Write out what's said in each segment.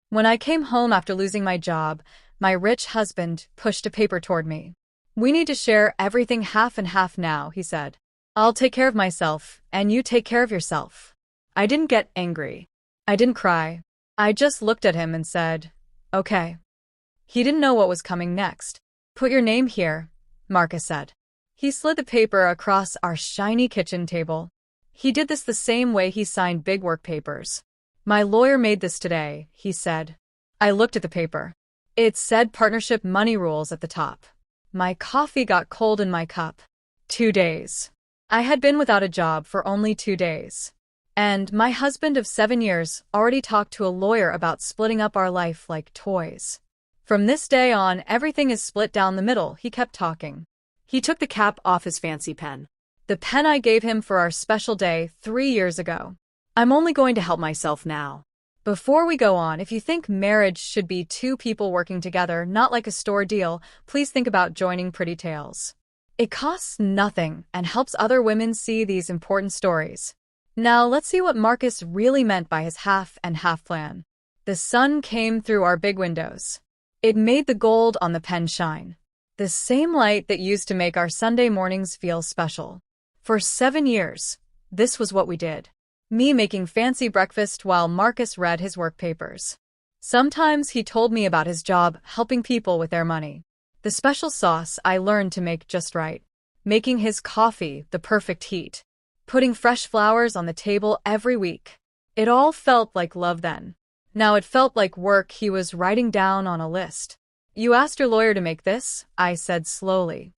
When I came home after losing my job, my rich husband pushed a paper toward me. "We need to share everything half and half now," he said. "I'll take care of myself, and you take care of yourself." I didn't get angry. I didn't cry. I just looked at him and said, "Okay." He didn't know what was coming next. "Put your name here," Marcus said. He slid the paper across our shiny kitchen table. He did this the same way he signed big work papers. "My lawyer made this today," he said. I looked at the paper. It said partnership money rules at the top. My coffee got cold in my cup. 2 days. I had been without a job for only 2 days. And my husband of 7 years already talked to a lawyer about splitting up our life like toys. "From this day on, everything is split down the middle," he kept talking. He took the cap off his fancy pen. The pen I gave him for our special day 3 years ago. "I'm only going to help myself now. Before we go on, if you think marriage should be 2 people working together, not like a store deal, please think about joining Pretty Tales. It costs nothing and helps other women see these important stories." Now let's see what Marcus really meant by his half and half plan. The sun came through our big windows. It made the gold on the pen shine. The same light that used to make our Sunday mornings feel special. For 7 years, this was what we did. Me making fancy breakfast while Marcus read his work papers. Sometimes he told me about his job helping people with their money. The special sauce I learned to make just right. Making his coffee the perfect heat. Putting fresh flowers on the table every week. It all felt like love then. Now it felt like work he was writing down on a list. "You asked your lawyer to make this?" I said slowly.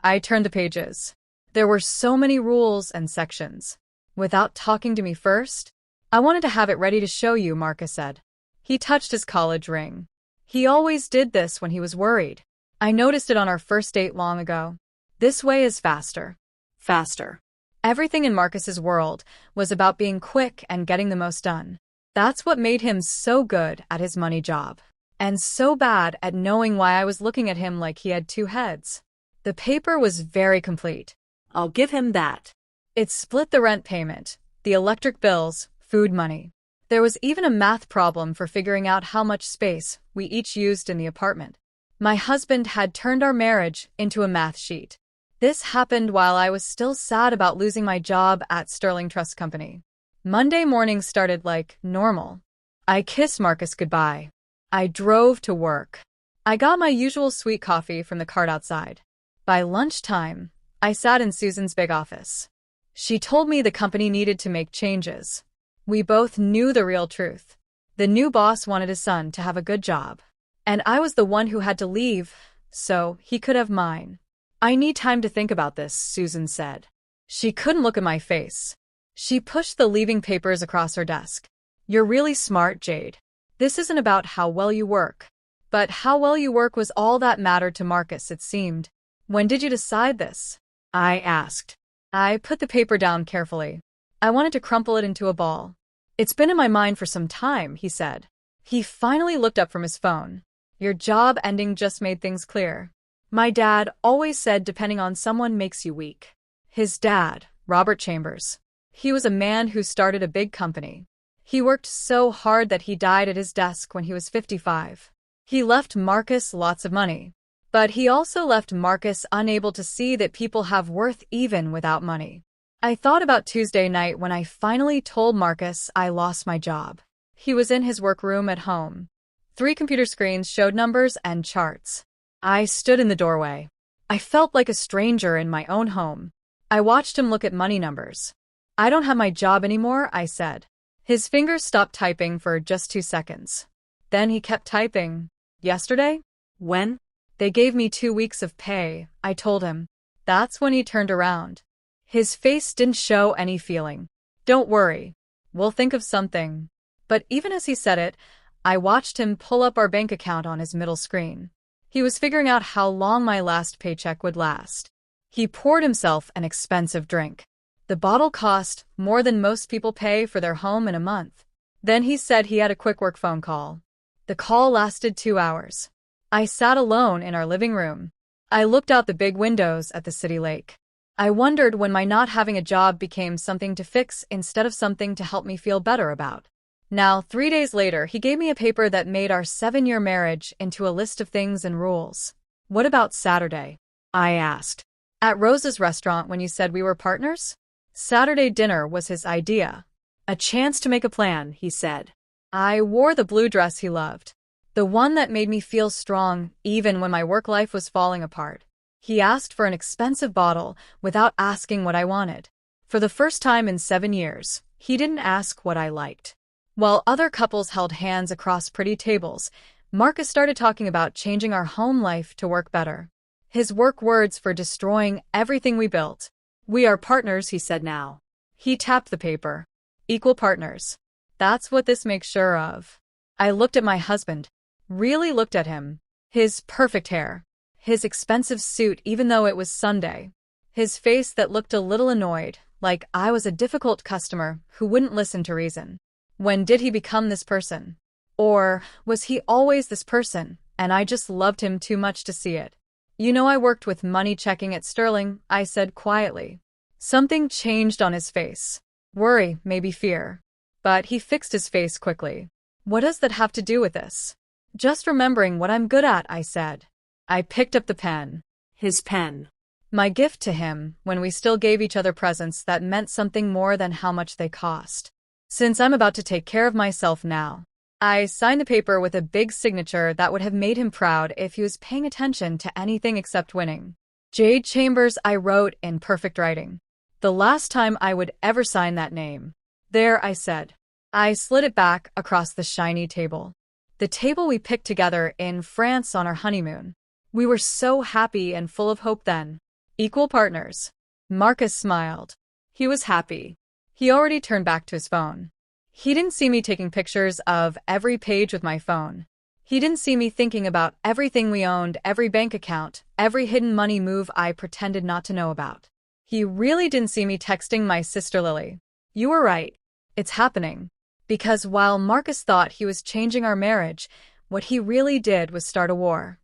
I turned the pages. There were so many rules and sections. "Without talking to me first?" "I wanted to have it ready to show you," Marcus said. He touched his college ring. He always did this when he was worried. I noticed it on our first date long ago. This way is faster. Faster. Everything in Marcus's world was about being quick and getting the most done. That's what made him so good at his money job. And so bad at knowing why I was looking at him like he had 2 heads. The paper was very complete. I'll give him that. It split the rent payment, the electric bills, food money. There was even a math problem for figuring out how much space we each used in the apartment. My husband had turned our marriage into a math sheet. This happened while I was still sad about losing my job at Sterling Trust Company. Monday morning started like normal. I kissed Marcus goodbye. I drove to work. I got my usual sweet coffee from the cart outside. By lunchtime, I sat in Susan's big office. She told me the company needed to make changes. We both knew the real truth. The new boss wanted his son to have a good job. And I was the one who had to leave, so he could have mine. "I need time to think about this," Susan said. She couldn't look at my face. She pushed the leaving papers across her desk. "You're really smart, Jade. This isn't about how well you work." But how well you work was all that mattered to Marcus, it seemed. "When did you decide this?" I asked. I put the paper down carefully. I wanted to crumple it into a ball. "It's been in my mind for some time," he said. He finally looked up from his phone. "Your job ending just made things clear. My dad always said depending on someone makes you weak." His dad, Robert Chambers. He was a man who started a big company. He worked so hard that he died at his desk when he was 55. He left Marcus lots of money. But he also left Marcus unable to see that people have worth even without money. I thought about Tuesday night when I finally told Marcus I lost my job. He was in his workroom at home. 3 computer screens showed numbers and charts. I stood in the doorway. I felt like a stranger in my own home. I watched him look at money numbers. "I don't have my job anymore," I said. His fingers stopped typing for just 2 seconds. Then he kept typing. "Yesterday?" "When?" "They gave me 2 weeks of pay," I told him. That's when he turned around. His face didn't show any feeling. "Don't worry. We'll think of something." But even as he said it, I watched him pull up our bank account on his middle screen. He was figuring out how long my last paycheck would last. He poured himself an expensive drink. The bottle cost more than most people pay for their home in a month. Then he said he had a quick work phone call. The call lasted 2 hours. I sat alone in our living room. I looked out the big windows at the city lake. I wondered when my not having a job became something to fix instead of something to help me feel better about. Now, 3 days later, he gave me a paper that made our 7-year marriage into a list of things and rules. What about Saturday? I asked. At Rose's restaurant when you said we were partners? Saturday dinner was his idea. A chance to make a plan, he said. I wore the blue dress he loved. The one that made me feel strong even when my work life was falling apart. He asked for an expensive bottle without asking what I wanted. For the first time in 7 years, he didn't ask what I liked. While other couples held hands across pretty tables, Marcus started talking about changing our home life to work better. His work words for destroying everything we built. We are partners, he said now. He tapped the paper. Equal partners. That's what this makes sure of. I looked at my husband. Really looked at him. His perfect hair. His expensive suit even though it was Sunday. His face that looked a little annoyed, like I was a difficult customer who wouldn't listen to reason. When did he become this person? Or was he always this person, and I just loved him too much to see it? You know, I worked with money checking at Sterling, I said quietly. Something changed on his face. Worry, maybe fear. But he fixed his face quickly. What does that have to do with this? Just remembering what I'm good at, I said. I picked up the pen. His pen. My gift to him when we still gave each other presents that meant something more than how much they cost. Since I'm about to take care of myself now. I signed the paper with a big signature that would have made him proud if he was paying attention to anything except winning. Jade Chambers, I wrote in perfect writing. The last time I would ever sign that name. There, I said. I slid it back across the shiny table. The table we picked together in France on our honeymoon. We were so happy and full of hope then. Equal partners. Marcus smiled. He was happy. He already turned back to his phone. He didn't see me taking pictures of every page with my phone. He didn't see me thinking about everything we owned, every bank account, every hidden money move I pretended not to know about. He really didn't see me texting my sister Lily. You were right. It's happening. Because while Marcus thought he was changing our marriage, what he really did was start a war.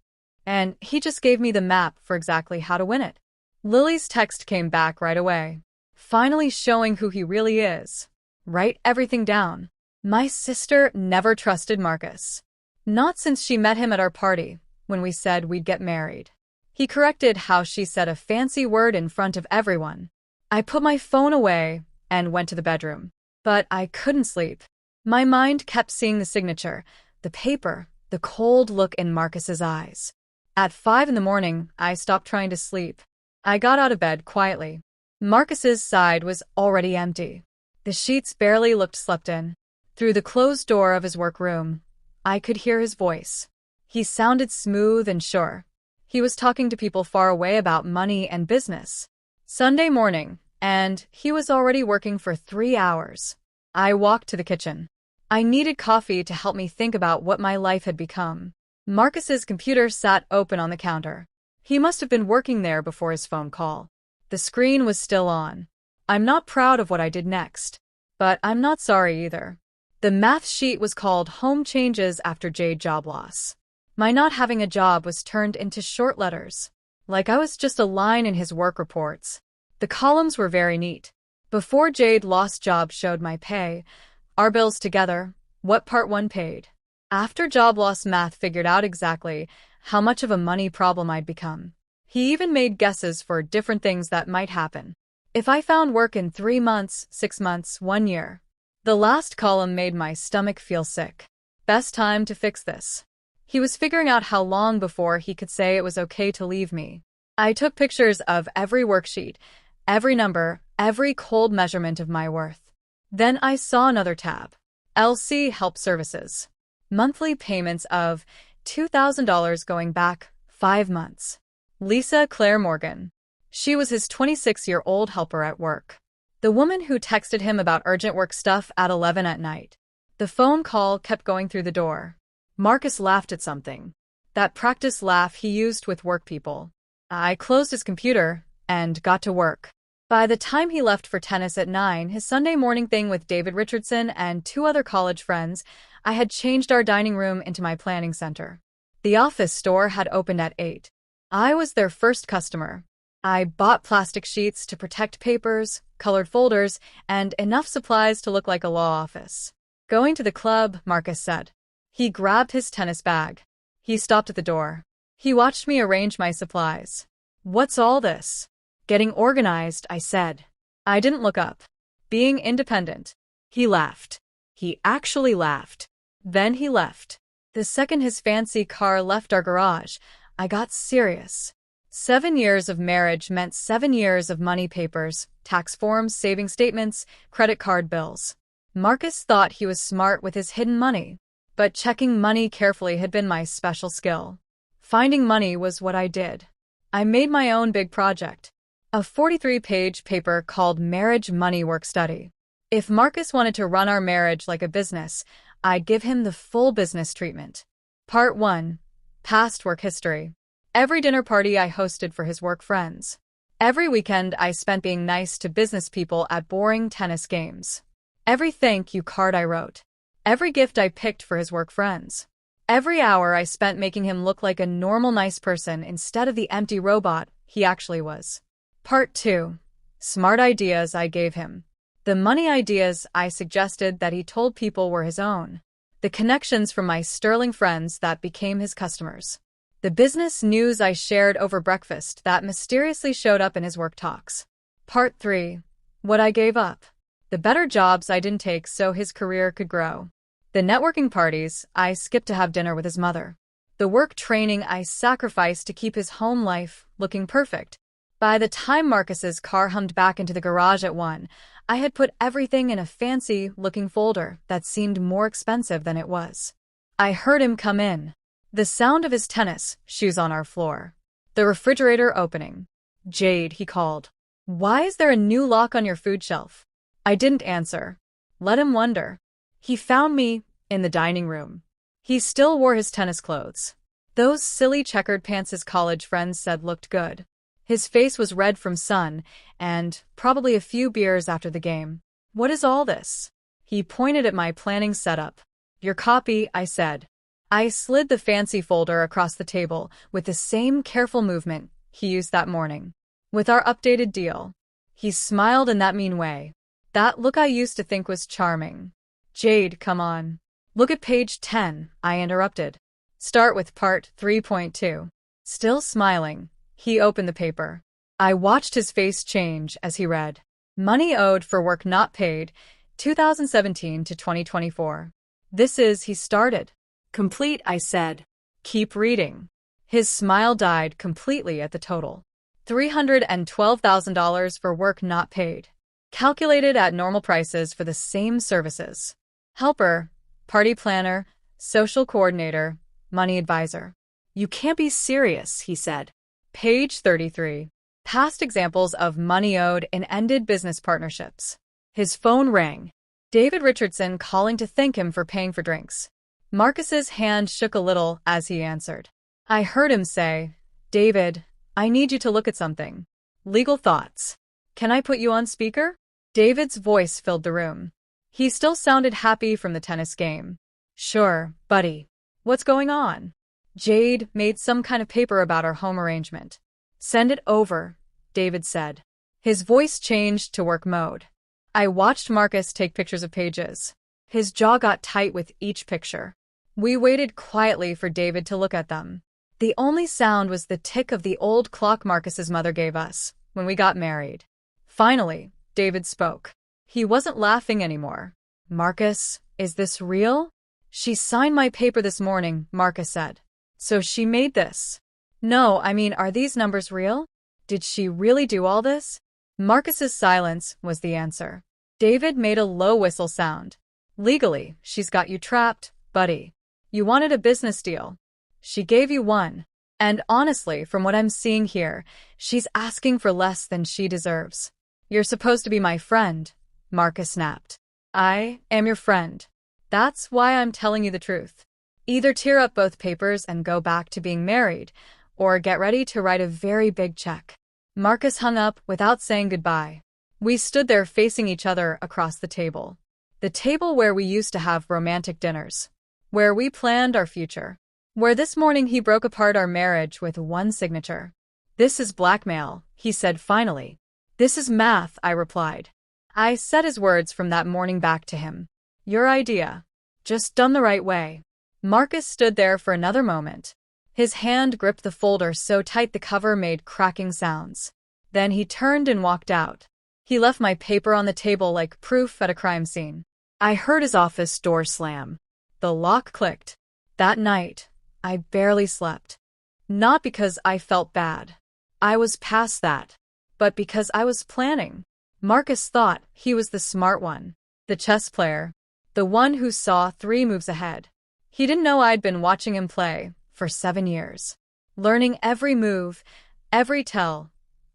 And he just gave me the map for exactly how to win it. Lily's text came back right away. Finally showing who he really is. Write everything down. My sister never trusted Marcus. Not since she met him at our party, when we said we'd get married. He corrected how she said a fancy word in front of everyone. I put my phone away and went to the bedroom. But I couldn't sleep. My mind kept seeing the signature, the paper, the cold look in Marcus's eyes. At 5 a.m, I stopped trying to sleep. I got out of bed quietly. Marcus's side was already empty. The sheets barely looked slept in. Through the closed door of his workroom, I could hear his voice. He sounded smooth and sure. He was talking to people far away about money and business. Sunday morning, and he was already working for 3 hours. I walked to the kitchen. I needed coffee to help me think about what my life had become. Marcus's computer sat open on the counter. He must have been working there before his phone call. The screen was still on. I'm not proud of what I did next. But I'm not sorry either. The math sheet was called Home Changes after Jade job loss. My not having a job was turned into short letters. Like I was just a line in his work reports. The columns were very neat. Before Jade lost job showed my pay, our bills together, what part one paid. After job loss math figured out exactly how much of a money problem I'd become. He even made guesses for different things that might happen. If I found work in 3 months, 6 months, 1 year. The last column made my stomach feel sick. Best time to fix this. He was figuring out how long before he could say it was okay to leave me. I took pictures of every worksheet, every number, every cold measurement of my worth. Then I saw another tab. LC Help Services. Monthly payments of $2,000 going back 5 months. Lisa Claire Morgan. She was his 26-year-old helper at work. The woman who texted him about urgent work stuff at 11 at night. The phone call kept going through the door. Marcus laughed at something. That practice laugh he used with work people. I closed his computer and got to work. By the time he left for tennis at 9, his Sunday morning thing with David Richardson and 2 other college friends, I had changed our dining room into my planning center. The office store had opened at 8. I was their first customer. I bought plastic sheets to protect papers, colored folders, and enough supplies to look like a law office. Going to the club, Marcus said. He grabbed his tennis bag. He stopped at the door. He watched me arrange my supplies. What's all this? Getting organized, I said. I didn't look up. Being independent. He laughed. He actually laughed. Then he left. The second his fancy car left our garage, I got serious. 7 years of marriage meant 7 years of money papers, tax forms, saving statements, credit card bills. Marcus thought he was smart with his hidden money, but checking money carefully had been my special skill. Finding money was what I did. I made my own big project, a 43-page paper called Marriage Money Work Study. If Marcus wanted to run our marriage like a business, I'd give him the full business treatment. Part 1. Past work history. Every dinner party I hosted for his work friends. Every weekend I spent being nice to business people at boring tennis games. Every thank you card I wrote. Every gift I picked for his work friends. Every hour I spent making him look like a normal nice person instead of the empty robot he actually was. Part 2. Smart ideas I gave him. The money ideas I suggested that he told people were his own. The connections from my sterling friends that became his customers. The business news I shared over breakfast that mysteriously showed up in his work talks. Part 3. What I gave up. The better jobs I didn't take so his career could grow. The networking parties I skipped to have dinner with his mother. The work training I sacrificed to keep his home life looking perfect. By the time Marcus's car hummed back into the garage at 1, I had put everything in a fancy-looking folder that seemed more expensive than it was. I heard him come in. The sound of his tennis shoes on our floor. The refrigerator opening. Jade, he called. Why is there a new lock on your food shelf? I didn't answer. Let him wonder. He found me in the dining room. He still wore his tennis clothes. Those silly checkered pants his college friends said looked good. His face was red from sun and probably a few beers after the game. What is all this? He pointed at my planning setup. Your copy, I said. I slid the fancy folder across the table with the same careful movement he used that morning. With our updated deal. He smiled in that mean way. That look I used to think was charming. Jade, come on. Look at page 10, I interrupted. Start with part 3.2. Still smiling, he opened the paper. I watched his face change as he read. Money owed for work not paid, 2017 to 2024. This is, he started. Complete, I said. Keep reading. His smile died completely at the total. $312,000 for work not paid. Calculated at normal prices for the same services. Helper, party planner, social coordinator, money advisor. You can't be serious, he said. Page 33. Past examples of money owed in ended business partnerships. His phone rang. David Richardson calling to thank him for paying for drinks. Marcus's hand shook a little as he answered. I heard him say, David, I need you to look at something. Legal thoughts. Can I put you on speaker? David's voice filled the room. He still sounded happy from the tennis game. Sure, buddy. What's going on? Jade made some kind of paper about our home arrangement. Send it over, David said. His voice changed to work mode. I watched Marcus take pictures of pages. His jaw got tight with each picture. We waited quietly for David to look at them. The only sound was the tick of the old clock Marcus's mother gave us when we got married. Finally, David spoke. He wasn't laughing anymore. Marcus, is this real? She signed my paper this morning, Marcus said. So she made this. No, I mean, are these numbers real? Did she really do all this? Marcus's silence was the answer. David made a low whistle sound. Legally, she's got you trapped, buddy. You wanted a business deal. She gave you one. And honestly, from what I'm seeing here, she's asking for less than she deserves. You're supposed to be my friend, Marcus snapped. I am your friend. That's why I'm telling you the truth. Either tear up both papers and go back to being married, or get ready to write a very big check. Marcus hung up without saying goodbye. We stood there facing each other across the table. The table where we used to have romantic dinners. Where we planned our future. Where this morning he broke apart our marriage with one signature. This is blackmail, he said finally. This is math, I replied. I said his words from that morning back to him. Your idea. just done the right way. Marcus stood there for another moment. His hand gripped the folder so tight the cover made cracking sounds. Then he turned and walked out. He left my paper on the table like proof at a crime scene. I heard his office door slam. The lock clicked. That night, I barely slept. Not because I felt bad. I was past that. But because I was planning. Marcus thought he was the smart one. The chess player. The one who saw 3 moves ahead. He didn't know I'd been watching him play for 7 years. Learning every move, every tell,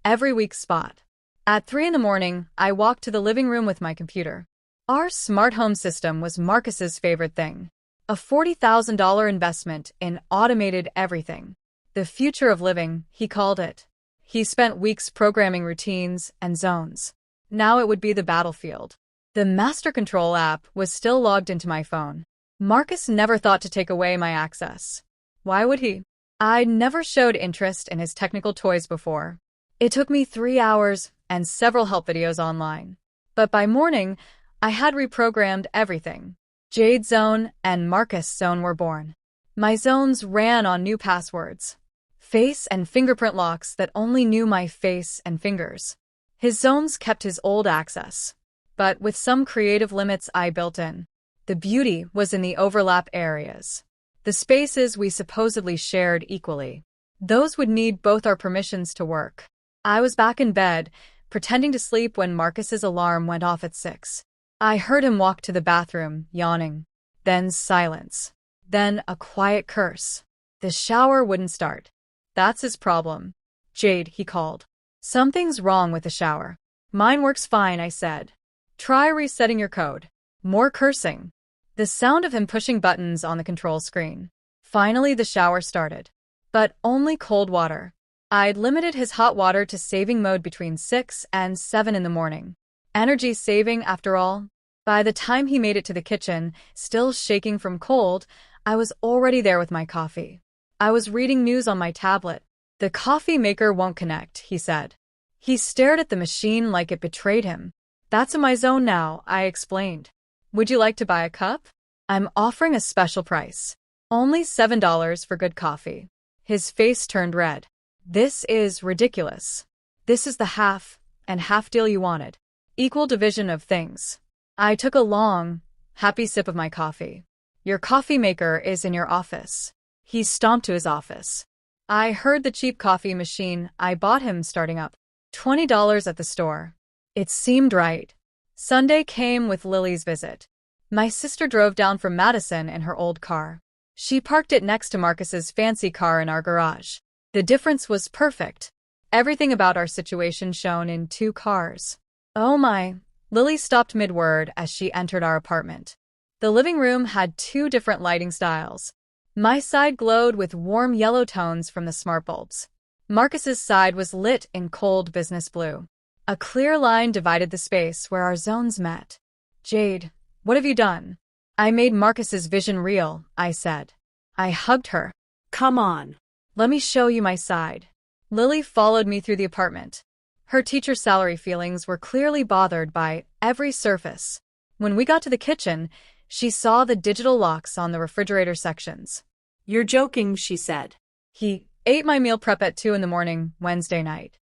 every weak spot. At 3 in the morning, I walked to the living room with my computer. Our smart home system was Marcus's favorite thing. A $40,000 investment in automated everything. The future of living, he called it. He spent weeks programming routines and zones. Now it would be the battlefield. The Master Control app was still logged into my phone. Marcus never thought to take away my access. Why would he? I'd never showed interest in his technical toys before. It took me 3 hours and several help videos online. But by morning, I had reprogrammed everything. Jade Zone and Marcus Zone were born. My zones ran on new passwords. Face and fingerprint locks that only knew my face and fingers. His zones kept his old access. But with some creative limits I built in. The beauty was in the overlap areas. The spaces we supposedly shared equally. Those would need both our permissions to work. I was back in bed, pretending to sleep when Marcus's alarm went off at 6. I heard him walk to the bathroom, yawning. Then silence. Then a quiet curse. The shower wouldn't start. That's his problem. Jade, he called. Something's wrong with the shower. Mine works fine, I said. Try resetting your code. More cursing. The sound of him pushing buttons on the control screen. Finally, the shower started. But only cold water. I'd limited his hot water to saving mode between 6 and 7 in the morning. Energy saving, after all. By the time he made it to the kitchen, still shaking from cold, I was already there with my coffee. I was reading news on my tablet. The coffee maker won't connect, he said. He stared at the machine like it betrayed him. That's in my zone now, I explained. Would you like to buy a cup? I'm offering a special price. Only $7 for good coffee. His face turned red. This is ridiculous. This is the half and half deal you wanted. Equal division of things. I took a long, happy sip of my coffee. Your coffee maker is in your office. He stomped to his office. I heard the cheap coffee machine I bought him starting up. $20 at the store. It seemed right. Sunday came with Lily's visit. My sister drove down from Madison in her old car. She parked it next to Marcus's fancy car in our garage. The difference was perfect. Everything about our situation shone in 2 cars. Oh my. Lily stopped mid-word as she entered our apartment. The living room had 2 different lighting styles. My side glowed with warm yellow tones from the smart bulbs. Marcus's side was lit in cold business blue. A clear line divided the space where our zones met. Jade, what have you done? I made Marcus's vision real, I said. I hugged her. Come on. Let me show you my side. Lily followed me through the apartment. Her teacher salary feelings were clearly bothered by every surface. When we got to the kitchen, she saw the digital locks on the refrigerator sections. You're joking, she said. He ate my meal prep at 2 in the morning, Wednesday night.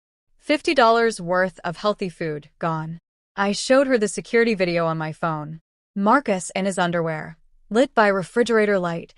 $50 worth of healthy food, gone. I showed her the security video on my phone. Marcus in his underwear, lit by refrigerator light,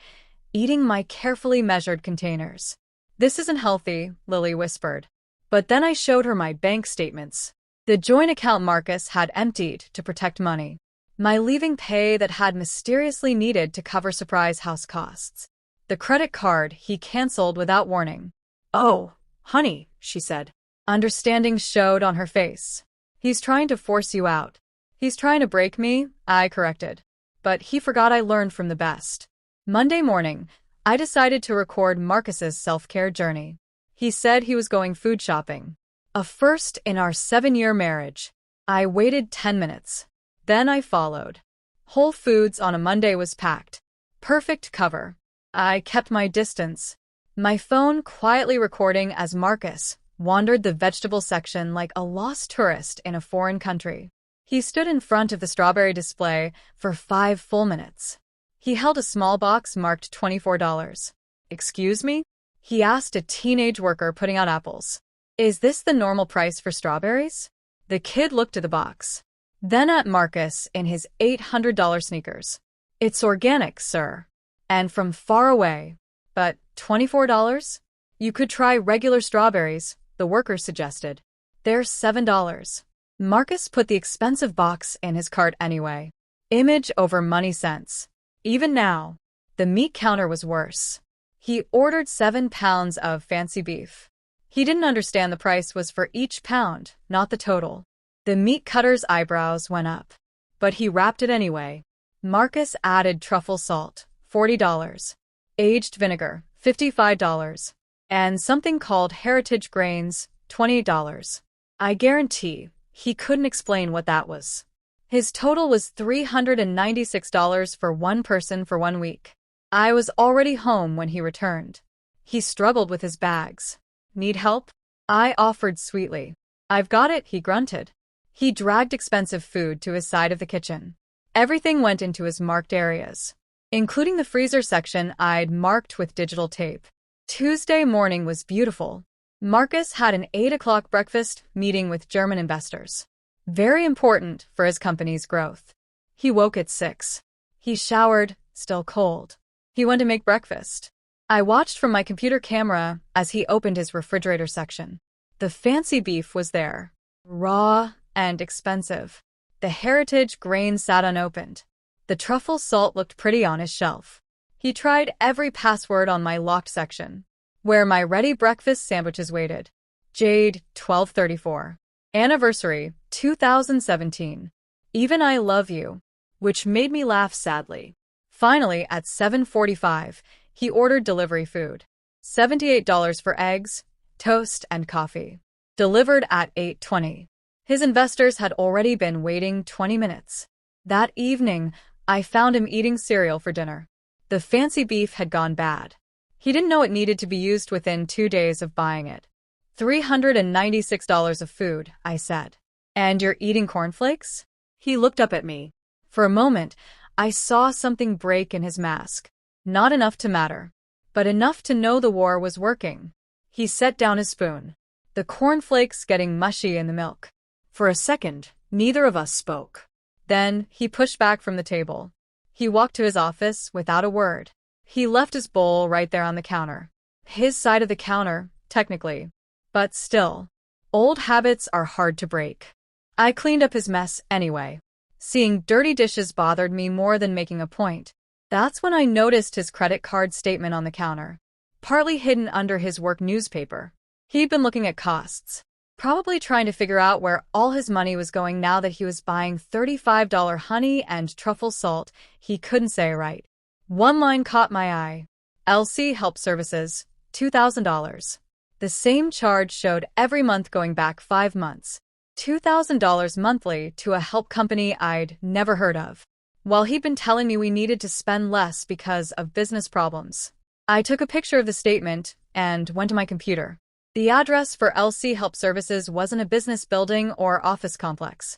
eating my carefully measured containers. This isn't healthy, Lily whispered. But then I showed her my bank statements. The joint account Marcus had emptied to protect money. My leaving pay that had mysteriously needed to cover surprise house costs. The credit card he canceled without warning. Oh, honey, she said. Understanding showed on her face. He's trying to force you out. He's trying to break me, I corrected. But he forgot I learned from the best. Monday morning, I decided to record Marcus's self-care journey. He said he was going food shopping. A first in our 7-year marriage. I waited 10 minutes. Then I followed. Whole Foods on a Monday was packed. Perfect cover. I kept my distance. My phone quietly recording as Marcus wandered the vegetable section like a lost tourist in a foreign country. He stood in front of the strawberry display for 5 full minutes. He held a small box marked $24. "Excuse me?" he asked a teenage worker putting out apples. "Is this the normal price for strawberries?" The kid looked at the box, then at Marcus in his $800 sneakers. "It's organic, sir. And from far away. But $24? You could try regular strawberries," the worker suggested. "They're $7. Marcus put the expensive box in his cart anyway. Image over money sense. Even now, the meat counter was worse. He ordered 7 pounds of fancy beef. He didn't understand the price was for each pound, not the total. The meat cutter's eyebrows went up, but he wrapped it anyway. Marcus added truffle salt, $40, aged vinegar, $55, and something called heritage grains, $28. I guarantee he couldn't explain what that was. His total was $396 for one person for 1 week. I was already home when he returned. He struggled with his bags. "Need help?" I offered sweetly. "I've got it," he grunted. He dragged expensive food to his side of the kitchen. Everything went into his marked areas, including the freezer section I'd marked with digital tape. Tuesday morning was beautiful. Marcus had an 8 o'clock breakfast meeting with German investors. Very important for his company's growth. He woke at 6. He showered, still cold. He went to make breakfast. I watched from my computer camera as he opened his refrigerator section. The fancy beef was there, raw and expensive. The heritage grain sat unopened. The truffle salt looked pretty on his shelf. He tried every password on my locked section, where my ready breakfast sandwiches waited. Jade, 1234. Anniversary, 2017. Even I love you, which made me laugh sadly. Finally, at 7:45, he ordered delivery food. $78 for eggs, toast, and coffee. Delivered at 8:20. His investors had already been waiting 20 minutes. That evening, I found him eating cereal for dinner. The fancy beef had gone bad. He didn't know it needed to be used within 2 days of buying it. $396 of food, I said. "And you're eating cornflakes?" He looked up at me. For a moment, I saw something break in his mask. Not enough to matter, but enough to know the war was working. He set down his spoon, the cornflakes getting mushy in the milk. For a second, neither of us spoke. Then he pushed back from the table. He walked to his office without a word. He left his bowl right there on the counter. His side of the counter, technically. But still, old habits are hard to break. I cleaned up his mess anyway. Seeing dirty dishes bothered me more than making a point. That's when I noticed his credit card statement on the counter, partly hidden under his work newspaper. He'd been looking at costs, probably trying to figure out where all his money was going now that he was buying $35 honey and truffle salt he couldn't say right. One line caught my eye. LC Help Services, $2,000. The same charge showed every month going back 5 months. $2,000 monthly to a help company I'd never heard of. While he'd been telling me we needed to spend less because of business problems. I took a picture of the statement and went to my computer. The address for LC Help Services wasn't a business building or office complex.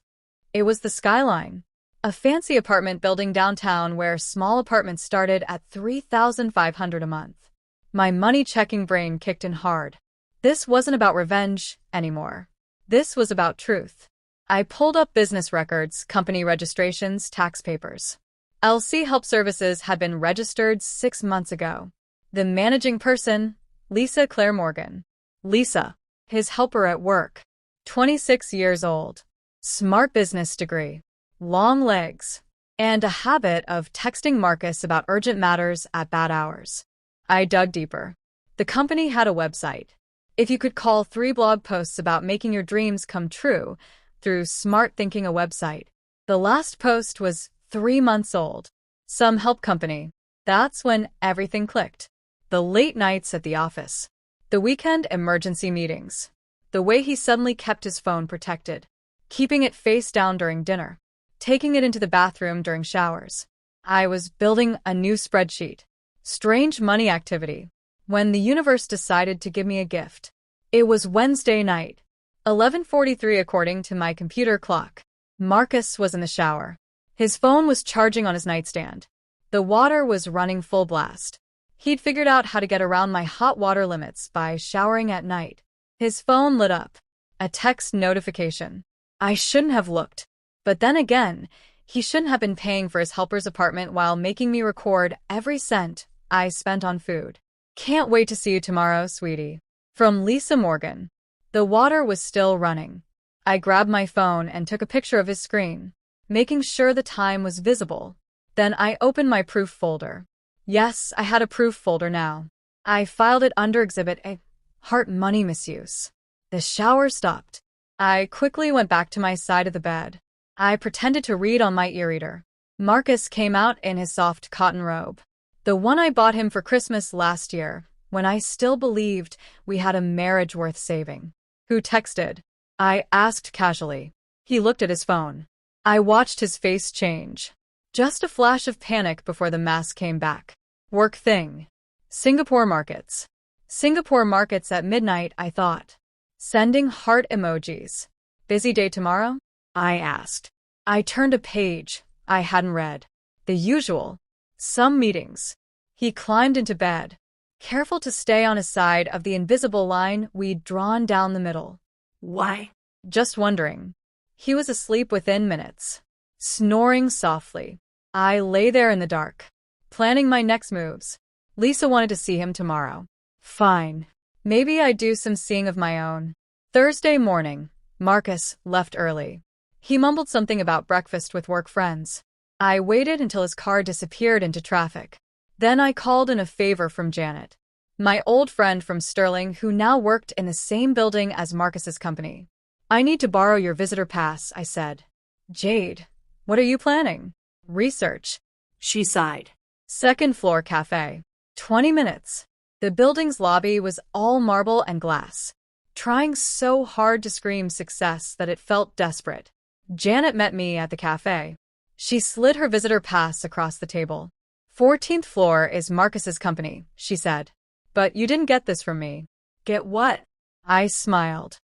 It was the Skyline, a fancy apartment building downtown where small apartments started at $3,500 a month. My money-checking brain kicked in hard. This wasn't about revenge anymore. This was about truth. I pulled up business records, company registrations, tax papers. LC Help Services had been registered 6 months ago. The managing person, Lisa Claire Morgan. Lisa, his helper at work. 26 years old. Smart business degree. Long legs. And a habit of texting Marcus about urgent matters at bad hours. I dug deeper. The company had a website. If you could call 3 blog posts about making your dreams come true through smart thinking a website. The last post was 3 months old. Some help company. That's when everything clicked. The late nights at the office. The weekend emergency meetings. The way he suddenly kept his phone protected. Keeping it face down during dinner. Taking it into the bathroom during showers. I was building a new spreadsheet. Strange money activity. When the universe decided to give me a gift. It was Wednesday night, 11:43 according to my computer clock. Marcus was in the shower. His phone was charging on his nightstand. The water was running full blast. He'd figured out how to get around my hot water limits by showering at night. His phone lit up. A text notification. I shouldn't have looked. But then again, he shouldn't have been paying for his helper's apartment while making me record every cent I spent on food. Can't wait to see you tomorrow, sweetie. From Lisa Morgan. The water was still running. I grabbed my phone and took a picture of his screen, making sure the time was visible. Then I opened my proof folder. Yes, I had a proof folder now. I filed it under Exhibit A. Heart money misuse. The shower stopped. I quickly went back to my side of the bed. I pretended to read on my e-reader. Marcus came out in his soft cotton robe. The one I bought him for Christmas last year, when I still believed we had a marriage worth saving. Who texted? I asked casually. He looked at his phone. I watched his face change. Just a flash of panic before the mask came back. Work thing. Singapore markets. Singapore markets at midnight, I thought. Sending heart emojis. Busy day tomorrow? I asked. I turned a page I hadn't read. The usual. Some meetings. He climbed into bed, careful to stay on his side of the invisible line we'd drawn down the middle. Why? Just wondering. He was asleep within minutes, snoring softly. I lay there in the dark, planning my next moves. Lisa wanted to see him tomorrow. Fine. Maybe I'd do some seeing of my own. Thursday morning, Marcus left early. He mumbled something about breakfast with work friends. I waited until his car disappeared into traffic. Then I called in a favor from Janet, my old friend from Sterling who now worked in the same building as Marcus's company. I need to borrow your visitor pass, I said. Jade, what are you planning? Research. She sighed. Second floor cafe. 20 minutes. The building's lobby was all marble and glass, trying so hard to scream success that it felt desperate. Janet met me at the cafe. She slid her visitor pass across the table. 14th floor is Marcus's company, she said. But you didn't get this from me. Get what? I smiled.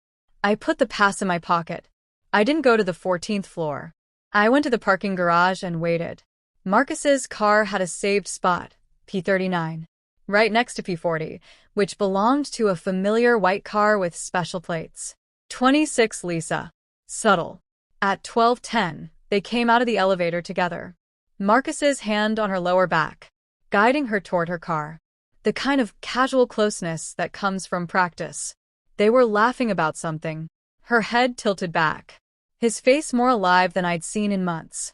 I put the pass in my pocket. I didn't go to the 14th floor. I went to the parking garage and waited. Marcus's car had a saved spot, P39, right next to P40, which belonged to a familiar white car with special plates. 26 Lisa. Subtle. At 12:10, they came out of the elevator together. Marcus's hand on her lower back, guiding her toward her car. The kind of casual closeness that comes from practice. They were laughing about something, her head tilted back, his face more alive than I'd seen in months.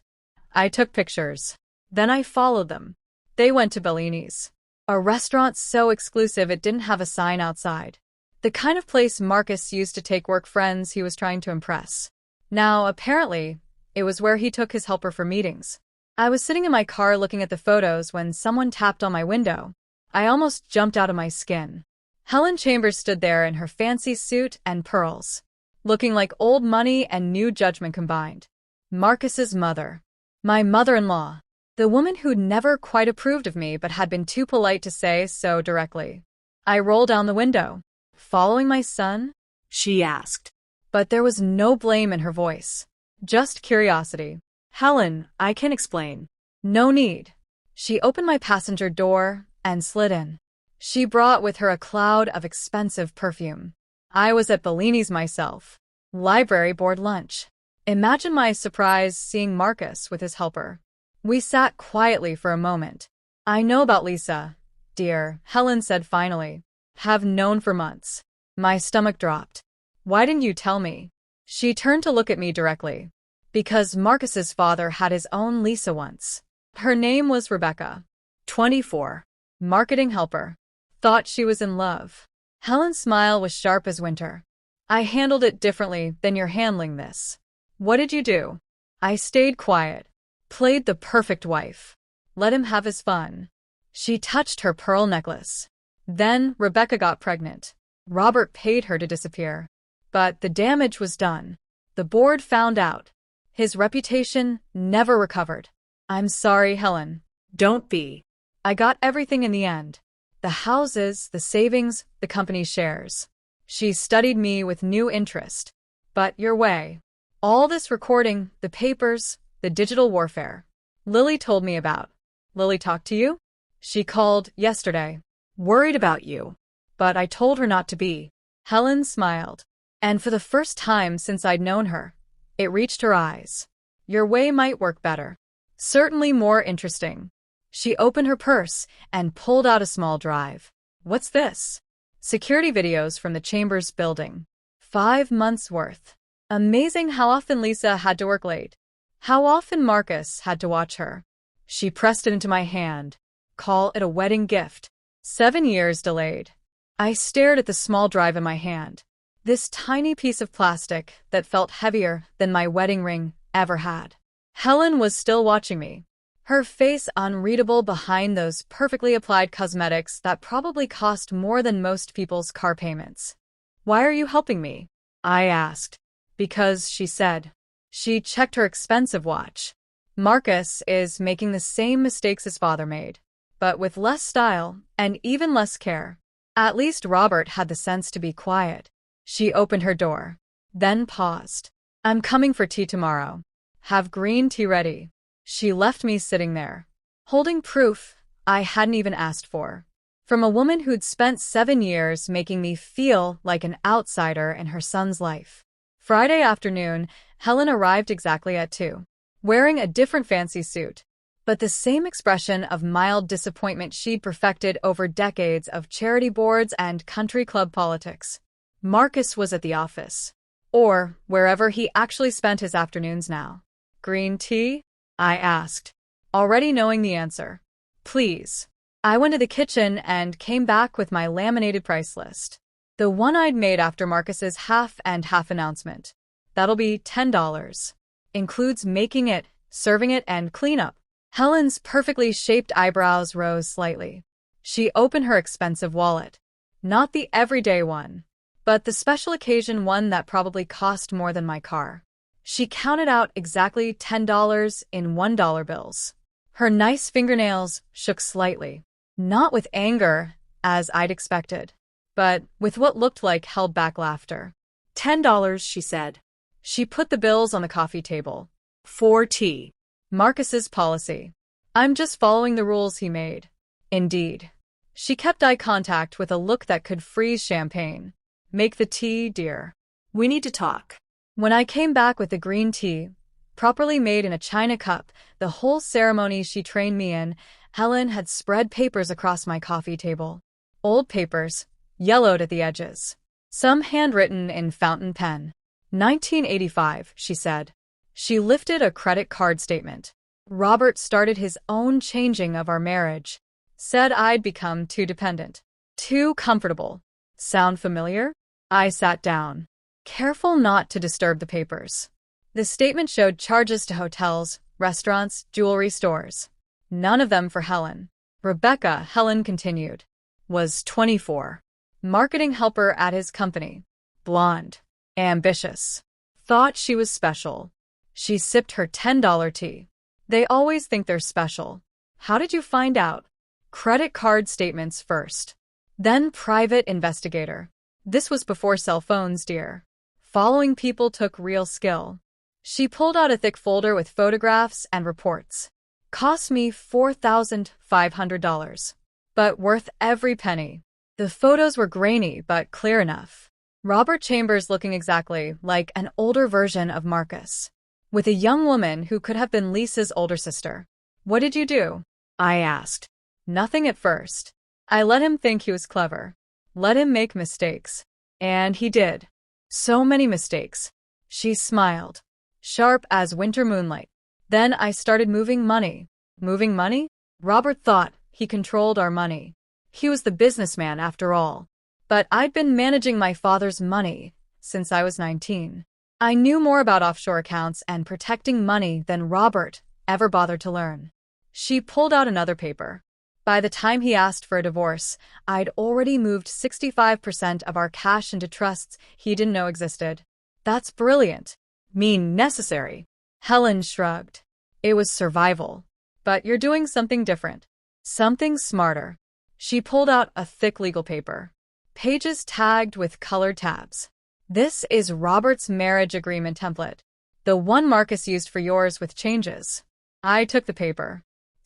I took pictures. Then I followed them. They went to Bellini's, a restaurant so exclusive it didn't have a sign outside. The kind of place Marcus used to take work friends he was trying to impress. Now, apparently, it was where he took his helper for meetings. I was sitting in my car looking at the photos when someone tapped on my window. I almost jumped out of my skin. Helen Chambers stood there in her fancy suit and pearls, looking like old money and new judgment combined. Marcus's mother. My mother-in-law. The woman who'd never quite approved of me but had been too polite to say so directly. I rolled down the window. Following my son? She asked. But there was no blame in her voice. Just curiosity. Helen, I can explain. No need. She opened my passenger door and slid in. She brought with her a cloud of expensive perfume. I was at Bellini's myself. Library board lunch. Imagine my surprise seeing Marcus with his helper. We sat quietly for a moment. I know about Lisa, dear, Helen said finally. Have known for months. My stomach dropped. Why didn't you tell me? She turned to look at me directly. Because Marcus's father had his own Lisa once. Her name was Rebecca. 24. Marketing helper. Thought she was in love. Helen's smile was sharp as winter. I handled it differently than you're handling this. What did you do? I stayed quiet. Played the perfect wife. Let him have his fun. She touched her pearl necklace. Then Rebecca got pregnant. Robert paid her to disappear. But the damage was done. The board found out. His reputation never recovered. I'm sorry, Helen. Don't be. I got everything in the end. The houses, the savings, the company's shares. She studied me with new interest. But your way. All this recording, the papers, the digital warfare. Lily told me about. Lily talk to you? She called yesterday. Worried about you. But I told her not to be. Helen smiled. And for the first time since I'd known her, it reached her eyes. Your way might work better. Certainly more interesting. She opened her purse and pulled out a small drive. What's this? Security videos from the Chambers building. 5 months worth. Amazing how often Lisa had to work late. How often Marcus had to watch her. She pressed it into my hand. Call it a wedding gift. 7 years delayed. I stared at the small drive in my hand. This tiny piece of plastic that felt heavier than my wedding ring ever had. Helen was still watching me. Her face unreadable behind those perfectly applied cosmetics that probably cost more than most people's car payments. Why are you helping me? I asked. Because, she said. She checked her expensive watch. Marcus is making the same mistakes his father made, but with less style and even less care. At least Robert had the sense to be quiet. She opened her door, then paused. I'm coming for tea tomorrow. Have green tea ready. She left me sitting there, holding proof I hadn't even asked for. From a woman who'd spent 7 years making me feel like an outsider in her son's life. Friday afternoon, Helen arrived exactly at 2, wearing a different fancy suit, but the same expression of mild disappointment she'd perfected over decades of charity boards and country club politics. Marcus was at the office, or wherever he actually spent his afternoons now. Green tea? I asked, already knowing the answer. Please. I went to the kitchen and came back with my laminated price list. The one I'd made after Marcus's half and half announcement. That'll be $10. Includes making it, serving it, and cleanup. Helen's perfectly shaped eyebrows rose slightly. She opened her expensive wallet. Not the everyday one, but the special occasion one that probably cost more than my car. She counted out exactly $10 in $1 bills. Her nice fingernails shook slightly, not with anger, as I'd expected, but with what looked like held-back laughter. $10, she said. She put the bills on the coffee table. For tea. Marcus's policy. I'm just following the rules he made. Indeed. She kept eye contact with a look that could freeze champagne. Make the tea, dear. We need to talk. When I came back with the green tea, properly made in a china cup, the whole ceremony she trained me in, Helen had spread papers across my coffee table. Old papers, yellowed at the edges. Some handwritten in fountain pen. 1985, she said. She lifted a credit card statement. Robert started his own changing of our marriage. Said I'd become too dependent. Too comfortable. Sound familiar? I sat down, careful not to disturb the papers. The statement showed charges to hotels, restaurants, jewelry stores. None of them for Helen. Rebecca, Helen continued, was 24. Marketing helper at his company. Blonde. Ambitious. Thought she was special. She sipped her $10 tea. They always think they're special. How did you find out? Credit card statements first. Then private investigator. This was before cell phones, dear. Following people took real skill. She pulled out a thick folder with photographs and reports. Cost me $4,500. But worth every penny. The photos were grainy but clear enough. Robert Chambers looking exactly like an older version of Marcus, with a young woman who could have been Lisa's older sister. What did you do? I asked. Nothing at first. I let him think he was clever. Let him make mistakes. And he did. So many mistakes. She smiled, sharp as winter moonlight. Then I started moving money. Moving money? Robert thought he controlled our money. He was the businessman after all. But I'd been managing my father's money since I was 19. I knew more about offshore accounts and protecting money than Robert ever bothered to learn. She pulled out another paper. By the time he asked for a divorce, I'd already moved 65% of our cash into trusts he didn't know existed. That's brilliant. Mean necessary. Helen shrugged. It was survival. But you're doing something different. Something smarter. She pulled out a thick legal paper. Pages tagged with colored tabs. This is Robert's marriage agreement template. The one Marcus used for yours with changes. I took the paper.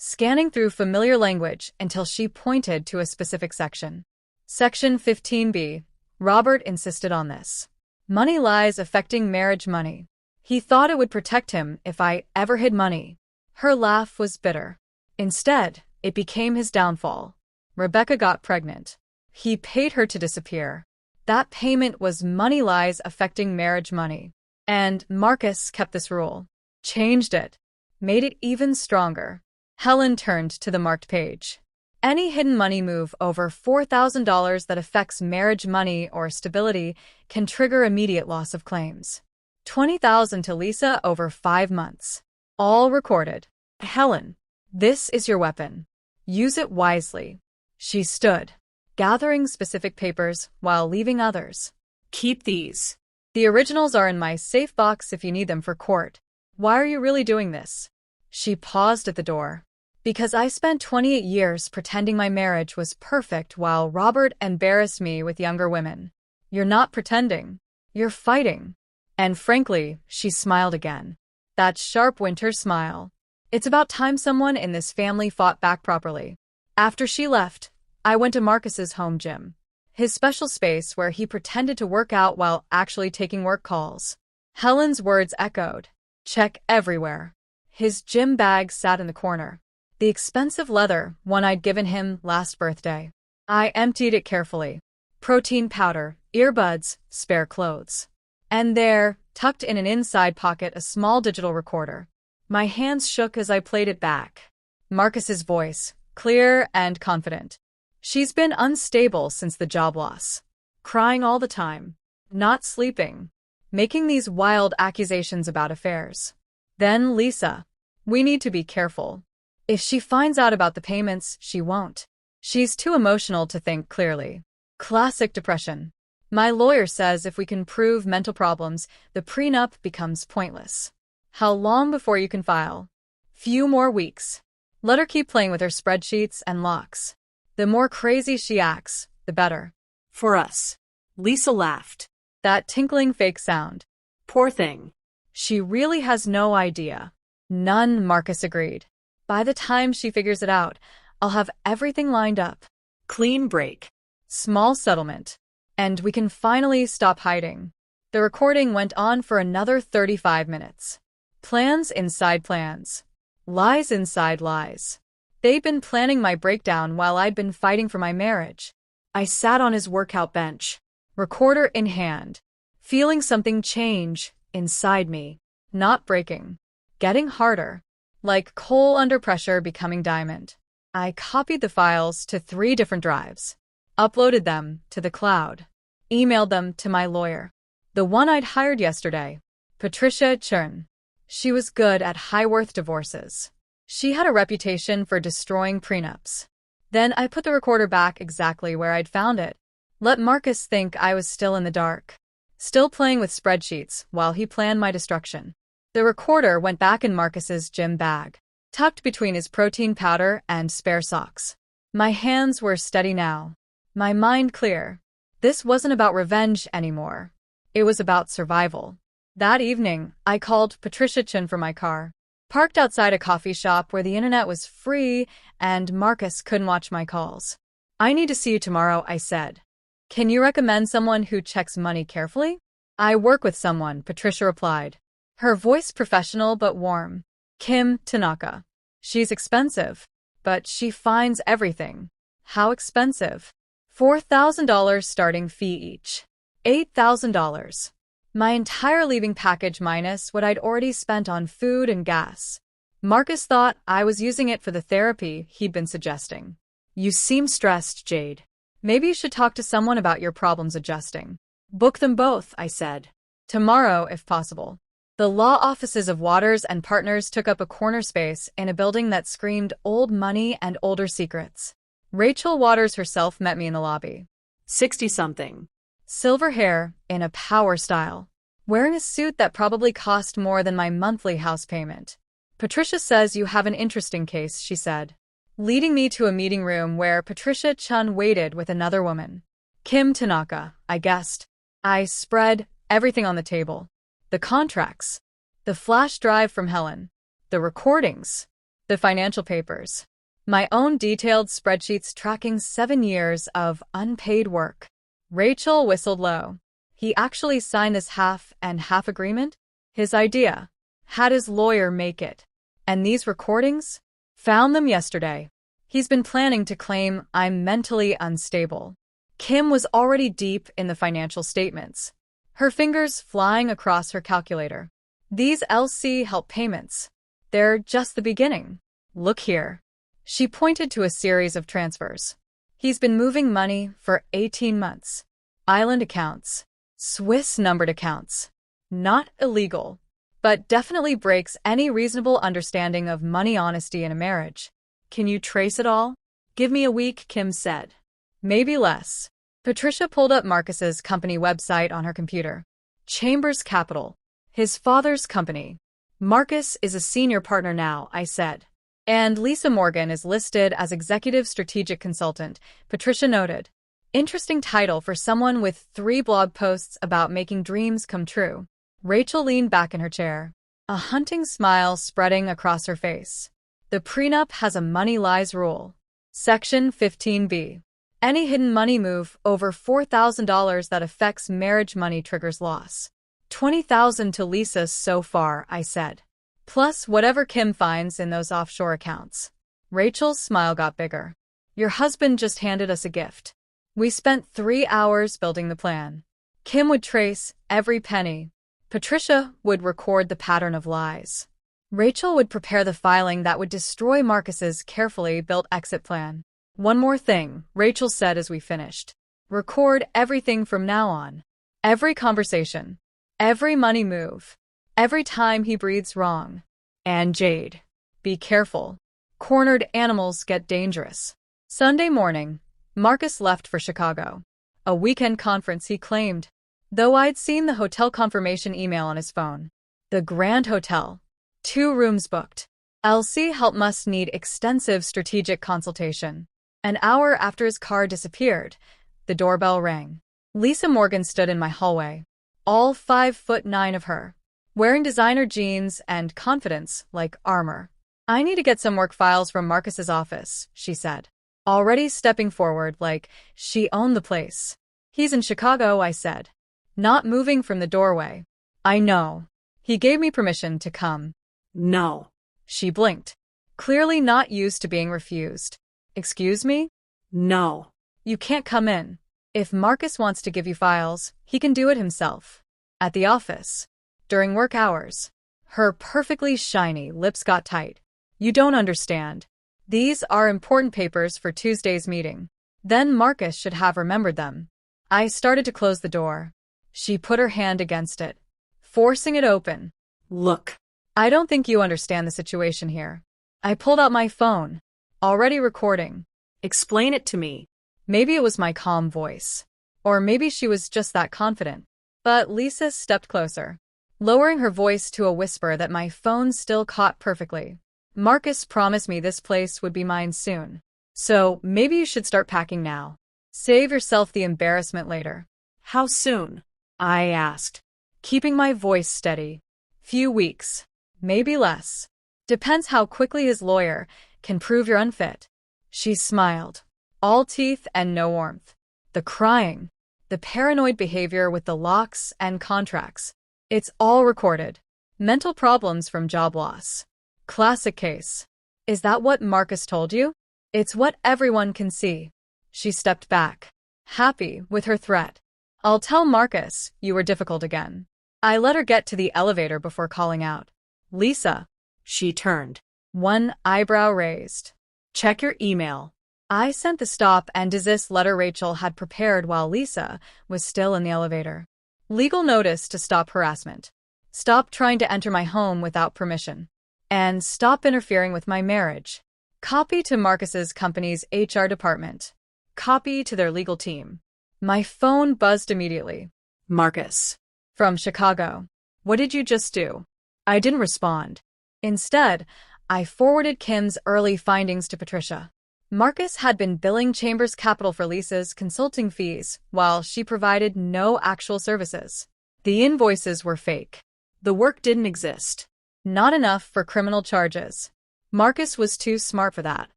scanning through familiar language until she pointed to a specific section. Section 15B. Robert insisted on this. Money lies affecting marriage money. He thought it would protect him if I ever hid money. Her laugh was bitter. Instead, it became his downfall. Rebecca got pregnant. He paid her to disappear. That payment was money lies affecting marriage money. And Marcus kept this rule. Changed it. Made it even stronger. Helen turned to the marked page. Any hidden money move over $4,000 that affects marriage money or stability can trigger immediate loss of claims. $20,000 to Lisa over 5 months. All recorded. Helen, this is your weapon. Use it wisely. She stood, gathering specific papers while leaving others. Keep these. The originals are in my safe box if you need them for court. Why are you really doing this? She paused at the door. Because I spent 28 years pretending my marriage was perfect while Robert embarrassed me with younger women. You're not pretending. You're fighting. And frankly, she smiled again. That sharp winter smile. It's about time someone in this family fought back properly. After she left, I went to Marcus's home gym. His special space where he pretended to work out while actually taking work calls. Helen's words echoed. Check everywhere. His gym bag sat in the corner. The expensive leather one I'd given him last birthday. I emptied it carefully. Protein powder, earbuds, spare clothes. And there, tucked in an inside pocket, a small digital recorder. My hands shook as I played it back. Marcus's voice, clear and confident. She's been unstable since the job loss. Crying all the time. Not sleeping. Making these wild accusations about affairs. Then Lisa. We need to be careful. If she finds out about the payments, she won't. She's too emotional to think clearly. Classic depression. My lawyer says if we can prove mental problems, the prenup becomes pointless. How long before you can file? Few more weeks. Let her keep playing with her spreadsheets and locks. The more crazy she acts, the better. For us. Lisa laughed. That tinkling fake sound. Poor thing. She really has no idea. None, Marcus agreed. By the time she figures it out, I'll have everything lined up. Clean break. Small settlement. And we can finally stop hiding. The recording went on for another 35 minutes. Plans inside plans. Lies inside lies. They'd been planning my breakdown while I'd been fighting for my marriage. I sat on his workout bench, recorder in hand, feeling something change inside me. Not breaking. Getting harder. Like coal under pressure becoming diamond. I copied the files to 3 different drives. Uploaded them to the cloud. Emailed them to my lawyer. The one I'd hired yesterday. Patricia Chern. She was good at high-worth divorces. She had a reputation for destroying prenups. Then I put the recorder back exactly where I'd found it. Let Marcus think I was still in the dark. Still playing with spreadsheets while he planned my destruction. The recorder went back in Marcus's gym bag, tucked between his protein powder and spare socks. My hands were steady now. My mind clear. This wasn't about revenge anymore. It was about survival. That evening, I called Patricia Chin for my car. Parked outside a coffee shop where the internet was free and Marcus couldn't watch my calls. I need to see you tomorrow, I said. Can you recommend someone who checks money carefully? I work with someone, Patricia replied. Her voice professional but warm. Kim Tanaka. She's expensive, but she finds everything. How expensive? $4,000 starting fee each. $8,000. My entire leaving package minus what I'd already spent on food and gas. Marcus thought I was using it for the therapy he'd been suggesting. You seem stressed, Jade. Maybe you should talk to someone about your problems adjusting. Book them both, I said. Tomorrow, if possible. The law offices of Waters and Partners took up a corner space in a building that screamed old money and older secrets. Rachel Waters herself met me in the lobby. 60-something. Silver hair, in a power style. Wearing a suit that probably cost more than my monthly house payment. Patricia says you have an interesting case, she said. Leading me to a meeting room where Patricia Chun waited with another woman. Kim Tanaka, I guessed. I spread everything on the table. The contracts. The flash drive from Helen. The recordings. The financial papers. My own detailed spreadsheets tracking 7 years of unpaid work. Rachel whistled low. He actually signed this half and half agreement? His idea. Had his lawyer make it. And these recordings? Found them yesterday. He's been planning to claim I'm mentally unstable. Kim was already deep in the financial statements, her fingers flying across her calculator. These LC help payments. They're just the beginning. Look here. She pointed to a series of transfers. He's been moving money for 18 months. Island accounts. Swiss numbered accounts. Not illegal, but definitely breaks any reasonable understanding of money honesty in a marriage. Can you trace it all? Give me a week, Kim said. Maybe less. Patricia pulled up Marcus's company website on her computer. Chambers Capital. His father's company. Marcus is a senior partner now, I said. And Lisa Morgan is listed as executive strategic consultant, Patricia noted. Interesting title for someone with 3 blog posts about making dreams come true. Rachel leaned back in her chair, a hunting smile spreading across her face. The prenup has a money lies rule. Section 15B. Any hidden money move over $4,000 that affects marriage money triggers loss. $20,000 to Lisa so far, I said. Plus whatever Kim finds in those offshore accounts. Rachel's smile got bigger. Your husband just handed us a gift. We spent 3 hours building the plan. Kim would trace every penny. Patricia would record the pattern of lies. Rachel would prepare the filing that would destroy Marcus's carefully built exit plan. One more thing, Rachel said as we finished. Record everything from now on. Every conversation. Every money move. Every time he breathes wrong. And Jade. Be careful. Cornered animals get dangerous. Sunday morning, Marcus left for Chicago. A weekend conference, he claimed. Though I'd seen the hotel confirmation email on his phone. The Grand Hotel. 2 rooms booked. LC help must need extensive strategic consultation. An hour after his car disappeared, the doorbell rang. Lisa Morgan stood in my hallway. All 5'9" of her. Wearing designer jeans and confidence like armor. I need to get some work files from Marcus's office, she said. Already stepping forward like she owned the place. He's in Chicago, I said. Not moving from the doorway. I know. He gave me permission to come. No. She blinked. Clearly not used to being refused. Excuse me? No. You can't come in. If Marcus wants to give you files, he can do it himself. At the office. During work hours. Her perfectly shiny lips got tight. You don't understand. These are important papers for Tuesday's meeting. Then Marcus should have remembered them. I started to close the door. She put her hand against it, forcing it open. Look. I don't think you understand the situation here. I pulled out my phone. Already recording. Explain it to me. Maybe it was my calm voice. Or maybe she was just that confident. But Lisa stepped closer, lowering her voice to a whisper that my phone still caught perfectly. Marcus promised me this place would be mine soon. So maybe you should start packing now. Save yourself the embarrassment later. How soon? I asked, keeping my voice steady. Few weeks. Maybe less. Depends how quickly his lawyer can prove you're unfit. She smiled. All teeth and no warmth. The crying. The paranoid behavior with the locks and contracts. It's all recorded. Mental problems from job loss. Classic case. Is that what Marcus told you? It's what everyone can see. She stepped back, happy with her threat. I'll tell Marcus you were difficult again. I let her get to the elevator before calling out. Lisa. She turned. One eyebrow raised. Check your email. I sent the stop and desist letter Rachel had prepared while Lisa was still in the elevator. Legal notice to stop harassment. Stop trying to enter my home without permission. And stop interfering with my marriage. Copy to Marcus's company's HR department. Copy to their legal team. My phone buzzed immediately. Marcus. From Chicago. What did you just do? I didn't respond. Instead, I forwarded Kim's early findings to Patricia. Marcus had been billing Chambers Capital for Lisa's consulting fees, while she provided no actual services. The invoices were fake. The work didn't exist. Not enough for criminal charges. Marcus was too smart for that,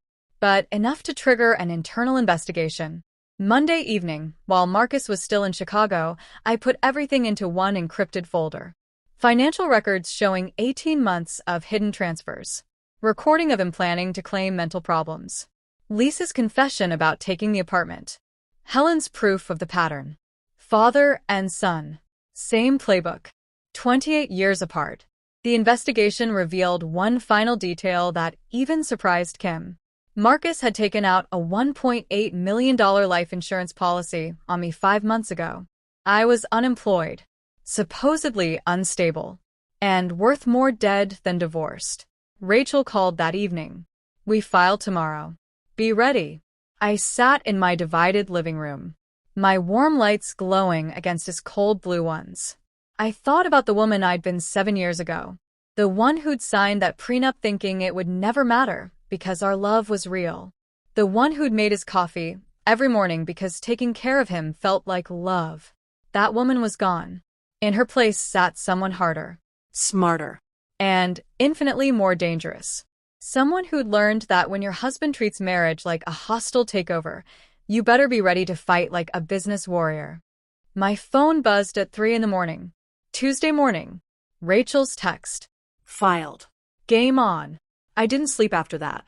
but enough to trigger an internal investigation. Monday evening, while Marcus was still in Chicago, I put everything into one encrypted folder. Financial records showing 18 months of hidden transfers. Recording of him planning to claim mental problems. Lisa's confession about taking the apartment. Helen's proof of the pattern. Father and son. Same playbook. 28 years apart. The investigation revealed one final detail that even surprised Kim. Marcus had taken out a $1.8 million life insurance policy on me 5 months ago. I was unemployed, supposedly unstable, and worth more dead than divorced. Rachel called that evening. We file tomorrow. Be ready. I sat in my divided living room, my warm lights glowing against his cold blue ones. I thought about the woman I'd been 7 years ago, the one who'd signed that prenup thinking it would never matter because our love was real, the one who'd made his coffee every morning because taking care of him felt like love. That woman was gone. In her place sat someone harder, Smarter. and infinitely more dangerous. Someone who'd learned that when your husband treats marriage like a hostile takeover, you better be ready to fight like a business warrior. My phone buzzed at 3 a.m. Tuesday morning. Rachel's text. Filed. Game on. I didn't sleep after that.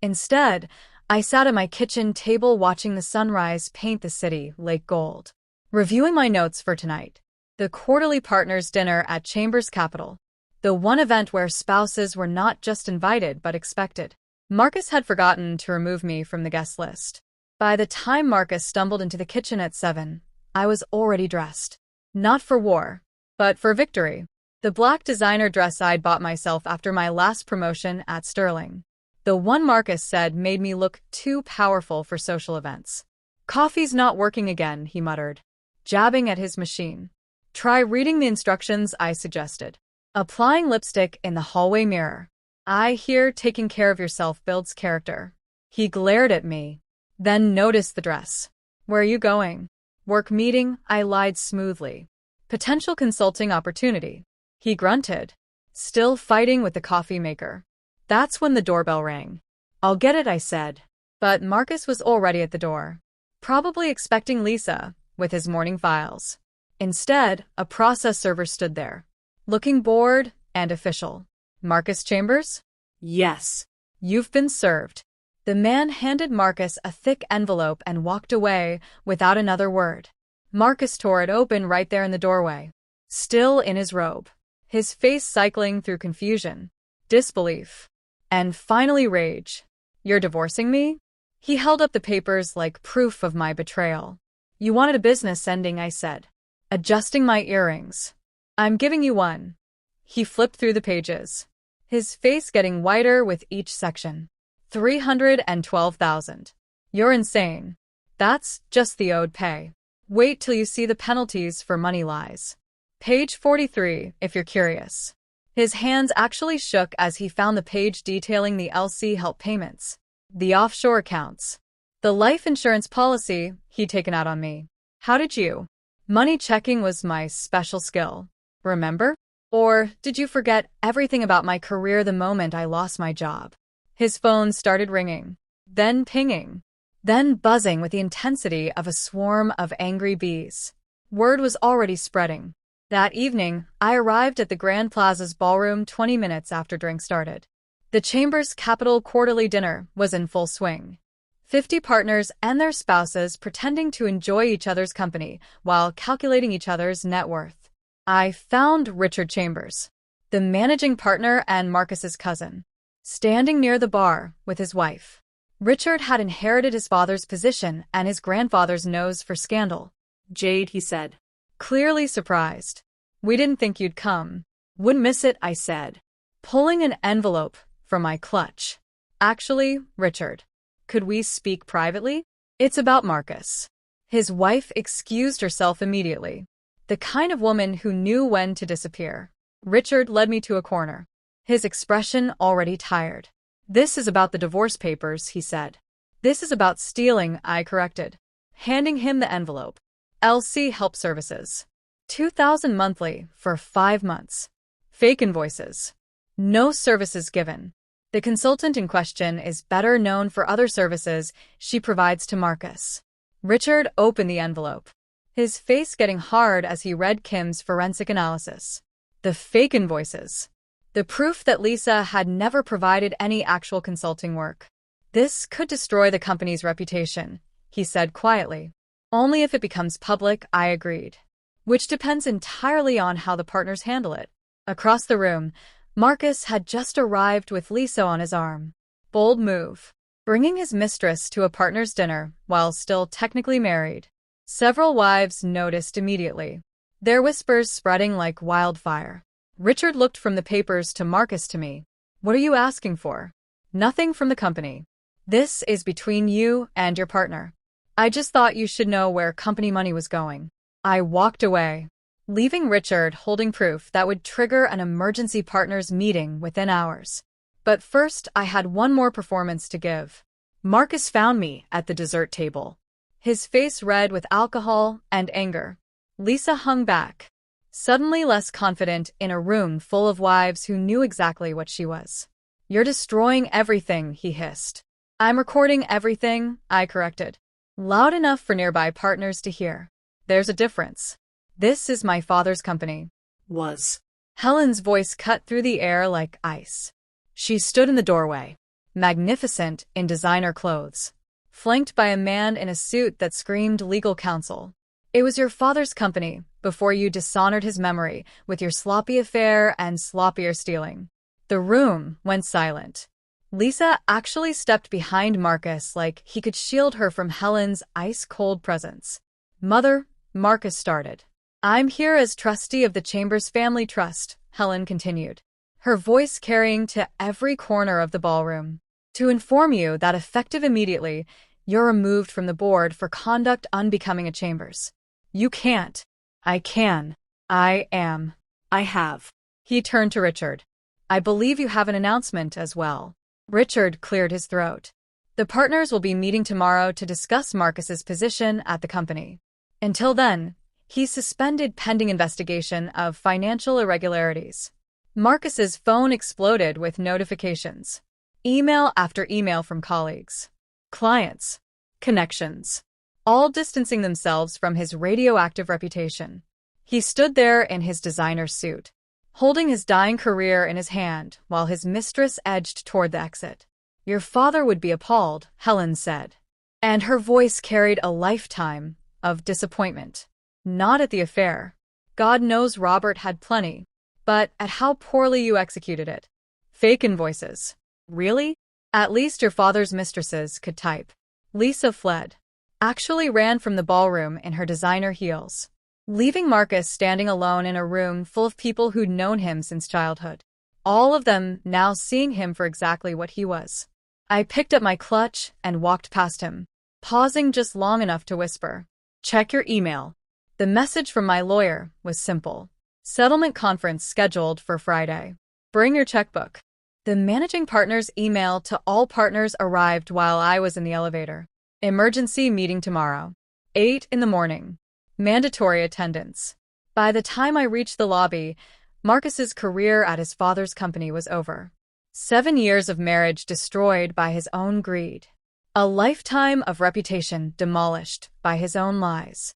Instead, I sat at my kitchen table watching the sunrise paint the city lake gold. Reviewing my notes for tonight. The quarterly partners' dinner at Chambers Capital. The one event where spouses were not just invited but expected. Marcus had forgotten to remove me from the guest list. By the time Marcus stumbled into the kitchen at 7, I was already dressed. Not for war, but for victory. The black designer dress I'd bought myself after my last promotion at Sterling. The one Marcus said made me look too powerful for social events. Coffee's not working again, he muttered, jabbing at his machine. Try reading the instructions, I suggested. Applying lipstick in the hallway mirror. I hear taking care of yourself builds character. He glared at me, then noticed the dress. Where are you going? Work meeting, I lied smoothly. Potential consulting opportunity. He grunted, still fighting with the coffee maker. That's when the doorbell rang. I'll get it, I said. But Marcus was already at the door, probably expecting Lisa with his morning files. Instead, a process server stood there, looking bored and official. Marcus Chambers? Yes. You've been served. The man handed Marcus a thick envelope and walked away without another word. Marcus tore it open right there in the doorway, still in his robe, his face cycling through confusion, disbelief, and finally rage. You're divorcing me? He held up the papers like proof of my betrayal. You wanted a business ending, I said, adjusting my earrings. I'm giving you one. He flipped through the pages, his face getting whiter with each section. 312,000. You're insane. That's just the owed pay. Wait till you see the penalties for money lies. Page 43, if you're curious. His hands actually shook as he found the page detailing the LC help payments, the offshore accounts, the life insurance policy he'd taken out on me. How did you? Money checking was my special skill. Remember? Or did you forget everything about my career the moment I lost my job? His phone started ringing, then pinging, then buzzing with the intensity of a swarm of angry bees. Word was already spreading. That evening, I arrived at the Grand Plaza's ballroom 20 minutes after drinks started. The Chambers Capital quarterly dinner was in full swing. 50 partners and their spouses pretending to enjoy each other's company while calculating each other's net worth. I found Richard Chambers, the managing partner and Marcus's cousin, standing near the bar with his wife. Richard had inherited his father's position and his grandfather's nose for scandal. Jade, he said, Clearly surprised. We didn't think you'd come. Wouldn't miss it, I said, pulling an envelope from my clutch. Actually, Richard, could we speak privately? It's about Marcus. His wife excused herself immediately, the kind of woman who knew when to disappear. Richard led me to a corner, his expression already tired. This is about the divorce papers, he said. This is about stealing, I corrected, handing him the envelope. LC Help Services. $2,000 monthly for 5 months. Fake invoices. No services given. The consultant in question is better known for other services she provides to Marcus. Richard opened the envelope, his face getting hard as he read Kim's forensic analysis. The fake invoices. The proof that Lisa had never provided any actual consulting work. This could destroy the company's reputation, he said quietly. Only if it becomes public, I agreed. Which depends entirely on how the partners handle it. Across the room, Marcus had just arrived with Lisa on his arm. Bold move. Bringing his mistress to a partner's dinner while still technically married. Several wives noticed immediately, their whispers spreading like wildfire. Richard looked from the papers to Marcus to me. What are you asking for? Nothing from the company. This is between you and your partner. I just thought you should know where company money was going. I walked away, leaving Richard holding proof that would trigger an emergency partners meeting within hours. But first, I had one more performance to give. Marcus found me at the dessert table, his face red with alcohol and anger. Lisa hung back, suddenly less confident in a room full of wives who knew exactly what she was. You're destroying everything, he hissed. I'm recording everything, I corrected. Loud enough for nearby partners to hear. There's a difference. This is my father's company. Was. Helen's voice cut through the air like ice. She stood in the doorway, magnificent in designer clothes, flanked by a man in a suit that screamed legal counsel. It was your father's company before you dishonored his memory with your sloppy affair and sloppier stealing. The room went silent. Lisa actually stepped behind Marcus like he could shield her from Helen's ice-cold presence. Mother, Marcus started. I'm here as trustee of the Chambers Family Trust, Helen continued, her voice carrying to every corner of the ballroom. To inform you that effective immediately, you're removed from the board for conduct unbecoming a Chambers. You can't. I can. I am. I have. He turned to Richard. I believe you have an announcement as well. Richard cleared his throat. The partners will be meeting tomorrow to discuss Marcus's position at the company. Until then, he's suspended pending investigation of financial irregularities. Marcus's phone exploded with notifications. Email after email from colleagues, clients, connections, all distancing themselves from his radioactive reputation. He stood there in his designer suit, holding his dying career in his hand while his mistress edged toward the exit. Your father would be appalled, Helen said, and her voice carried a lifetime of disappointment. Not at the affair. God knows Robert had plenty, but at how poorly you executed it. Fake invoices. Really? At least your father's mistresses could type. Lisa fled. Actually ran from the ballroom in her designer heels, leaving Marcus standing alone in a room full of people who'd known him since childhood. All of them now seeing him for exactly what he was. I picked up my clutch and walked past him, pausing just long enough to whisper, "Check your email." The message from my lawyer was simple. Settlement conference scheduled for Friday. Bring your checkbook. The managing partner's email to all partners arrived while I was in the elevator. Emergency meeting tomorrow. 8 in the morning. Mandatory attendance. By the time I reached the lobby, Marcus's career at his father's company was over. 7 years of marriage destroyed by his own greed. A lifetime of reputation demolished by his own lies.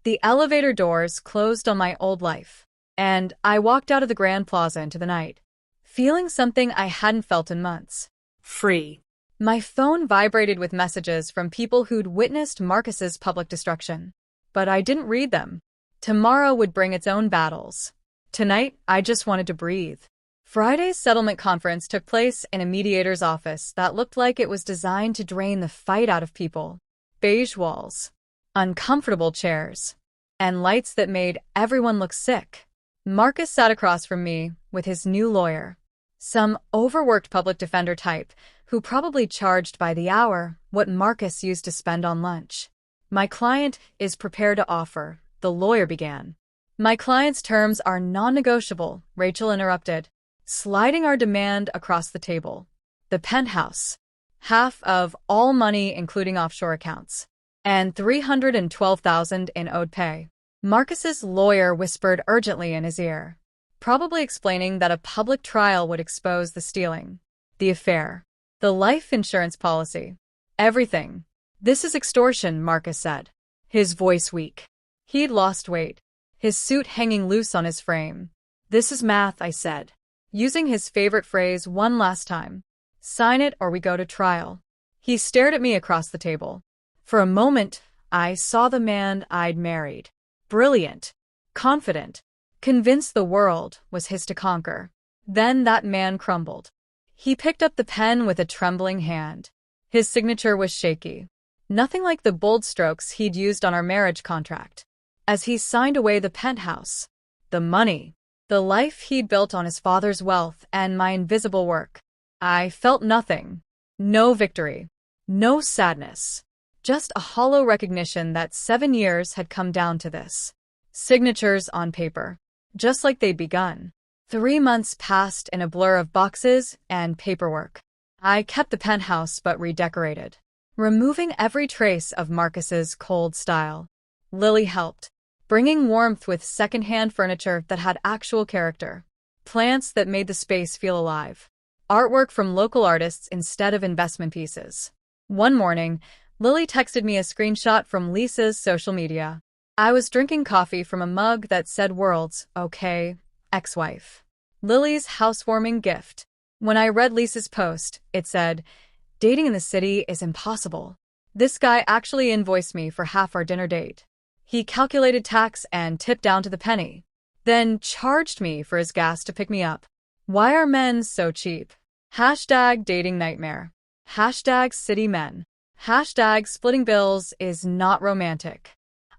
The elevator doors closed on my old life, and I walked out of the Grand Plaza into the night, feeling something I hadn't felt in months. Free. My phone vibrated with messages from people who'd witnessed Marcus's public destruction. But I didn't read them. Tomorrow would bring its own battles. Tonight, I just wanted to breathe. Friday's settlement conference took place in a mediator's office that looked like it was designed to drain the fight out of people. Beige walls, uncomfortable chairs, and lights that made everyone look sick. Marcus sat across from me with his new lawyer, some overworked public defender type who probably charged by the hour what Marcus used to spend on lunch. My client is prepared to offer, the lawyer began. My client's terms are non-negotiable, Rachel interrupted, sliding our demand across the table. The penthouse, half of all money including offshore accounts, and $312,000 in owed pay. Marcus's lawyer whispered urgently in his ear, probably explaining that a public trial would expose the stealing. The affair. The life insurance policy. Everything. This is extortion, Marcus said. His voice weak. He'd lost weight. His suit hanging loose on his frame. This is math, I said, using his favorite phrase one last time. Sign it or we go to trial. He stared at me across the table. For a moment, I saw the man I'd married. Brilliant. Confident. Convinced the world was his to conquer. Then that man crumbled. He picked up the pen with a trembling hand. His signature was shaky. Nothing like the bold strokes he'd used on our marriage contract. As he signed away the penthouse, the money, the life he'd built on his father's wealth and my invisible work, I felt nothing. No victory. No sadness. Just a hollow recognition that 7 years had come down to this. Signatures on paper. Just like they'd begun. 3 months passed in a blur of boxes and paperwork. I kept the penthouse but redecorated, removing every trace of Marcus's cold style. Lily helped, bringing warmth with second-hand furniture that had actual character. Plants that made the space feel alive. Artwork from local artists instead of investment pieces. One morning, Lily texted me a screenshot from Lisa's social media. I was drinking coffee from a mug that said worlds, okay, ex-wife. Lily's housewarming gift. When I read Lisa's post, it said, dating in the city is impossible. This guy actually invoiced me for half our dinner date. He calculated tax and tipped down to the penny. Then charged me for his gas to pick me up. Why are men so cheap? Hashtag dating nightmare. Hashtag city men. Hashtag splitting bills is not romantic.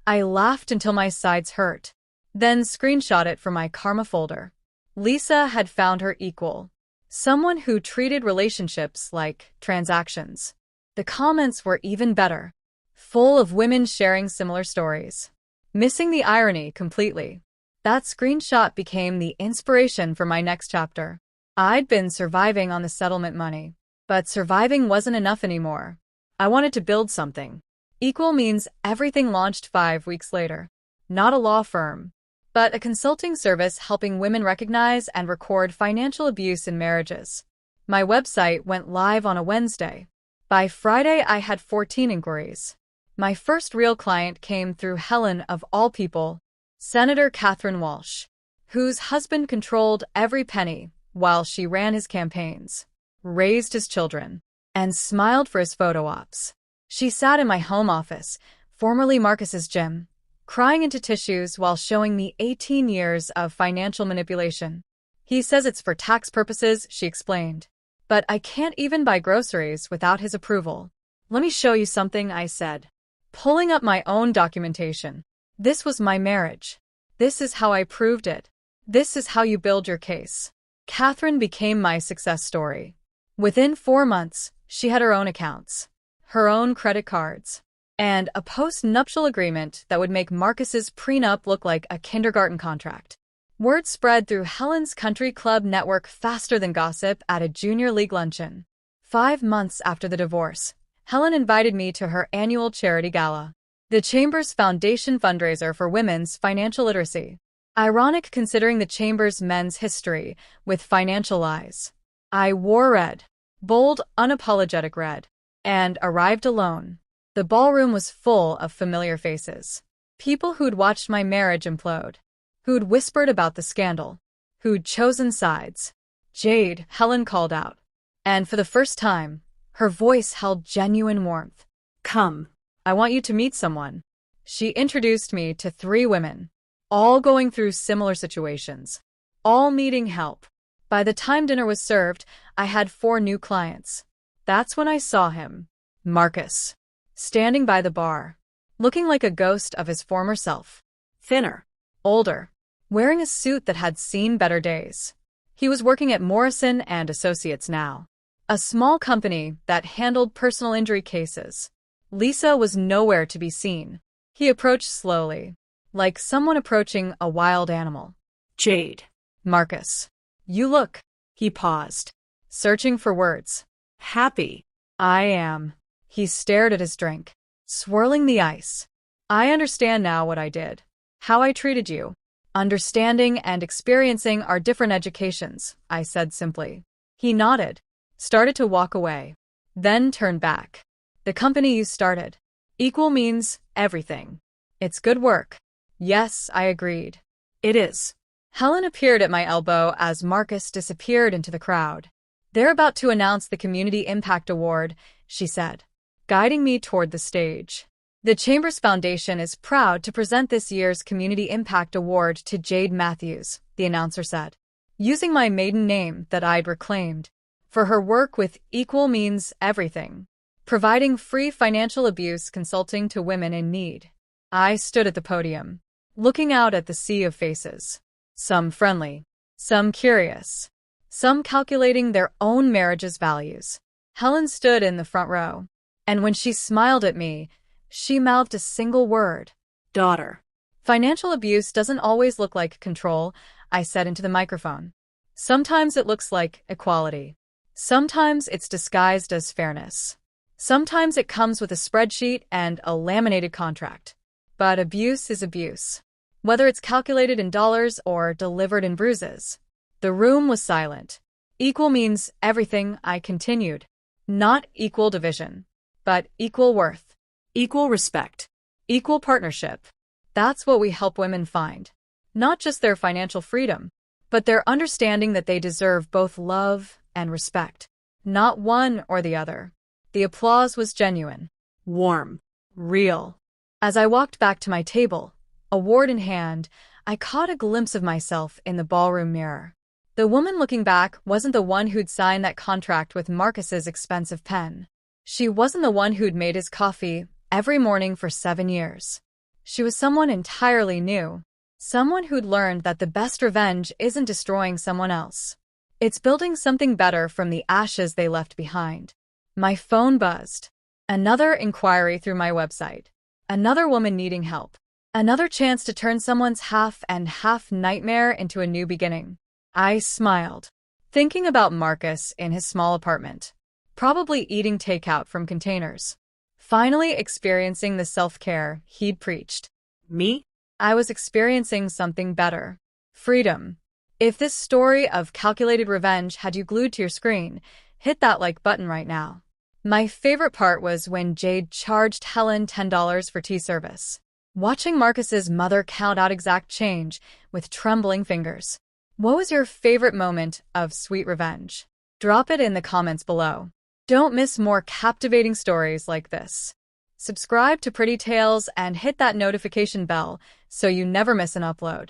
I laughed until my sides hurt. Then screenshot it from my karma folder. Lisa had found her equal. Someone who treated relationships like transactions. The comments were even better. Full of women sharing similar stories. Missing the irony completely. That screenshot became the inspiration for my next chapter. I'd been surviving on the settlement money. But surviving wasn't enough anymore. I wanted to build something. Equal means everything launched 5 weeks later. Not a law firm, but a consulting service helping women recognize and record financial abuse in marriages. My website went live on a Wednesday. By Friday, I had 14 inquiries. My first real client came through Helen of all people, Senator Catherine Walsh, whose husband controlled every penny while she ran his campaigns, raised his children, and smiled for his photo ops. She sat in my home office, formerly Marcus's gym, crying into tissues while showing me 18 years of financial manipulation. He says it's for tax purposes, she explained. But I can't even buy groceries without his approval. Let me show you something, I said, pulling up my own documentation. This was my marriage. This is how I proved it. This is how you build your case. Catherine became my success story. Within 4 months, she had her own accounts, her own credit cards, and a post-nuptial agreement that would make Marcus's prenup look like a kindergarten contract. Word spread through Helen's country club network faster than gossip at a junior league luncheon. 5 months after the divorce, Helen invited me to her annual charity gala, the Chamber's foundation fundraiser for women's financial literacy. Ironic considering the Chamber's men's history with financial lies. I wore red, bold, unapologetic red, and arrived alone. The ballroom was full of familiar faces. People who'd watched my marriage implode, who'd whispered about the scandal, who'd chosen sides. Jade, Helen called out. And for the first time, her voice held genuine warmth. Come. I want you to meet someone. She introduced me to 3 women, all going through similar situations, all needing help. By the time dinner was served, I had 4 new clients. That's when I saw him, Marcus, standing by the bar, looking like a ghost of his former self. Thinner. Older, wearing a suit that had seen better days. He was working at Morrison and Associates now, a small company that handled personal injury cases. Lisa was nowhere to be seen. He approached slowly, like someone approaching a wild animal. Jade. Marcus. You look. He paused, Searching for words. happy. I am. He stared at his drink, swirling the ice. I understand now what I did. How I treated you. Understanding and experiencing are different educations, I said simply. He nodded. started to walk away, then turned back. The company you started. Equal means everything. It's good work. Yes, I agreed. It is. Helen appeared at my elbow as Marcus disappeared into the crowd. They're about to announce the Community Impact Award, she said, guiding me toward the stage. The Chambers Foundation is proud to present this year's Community Impact Award to Jade Matthews, the announcer said, using my maiden name that I'd reclaimed, for her work with Equal Means Everything, providing free financial abuse consulting to women in need. I stood at the podium, looking out at the sea of faces. Some friendly, some curious, some calculating their own marriage's values. Helen stood in the front row, and when she smiled at me, she mouthed a single word. Daughter. Financial abuse doesn't always look like control, I said into the microphone. Sometimes it looks like equality. Sometimes it's disguised as fairness. Sometimes it comes with a spreadsheet and a laminated contract. But abuse is abuse, whether it's calculated in dollars or delivered in bruises. The room was silent. Equal means everything, I continued. Not equal division, but equal worth. Equal respect. Equal partnership. That's what we help women find. Not just their financial freedom, but their understanding that they deserve both love and respect. Not one or the other. The applause was genuine. Warm. Real. As I walked back to my table, award in hand, I caught a glimpse of myself in the ballroom mirror. The woman looking back wasn't the one who'd signed that contract with Marcus's expensive pen. She wasn't the one who'd made his coffee every morning for 7 years. She was someone entirely new. Someone who'd learned that the best revenge isn't destroying someone else. It's building something better from the ashes they left behind. My phone buzzed. Another inquiry through my website. Another woman needing help. Another chance to turn someone's half and half nightmare into a new beginning. I smiled, thinking about Marcus in his small apartment, probably eating takeout from containers. Finally experiencing the self-care he'd preached. Me? I was experiencing something better. Freedom. If this story of calculated revenge had you glued to your screen, hit that like button right now. My favorite part was when Jade charged Helen $10 for tea service. Watching Marcus's mother count out exact change with trembling fingers. What was your favorite moment of sweet revenge? Drop it in the comments below. Don't miss more captivating stories like this. Subscribe to Pretty Tales and hit that notification bell so you never miss an upload.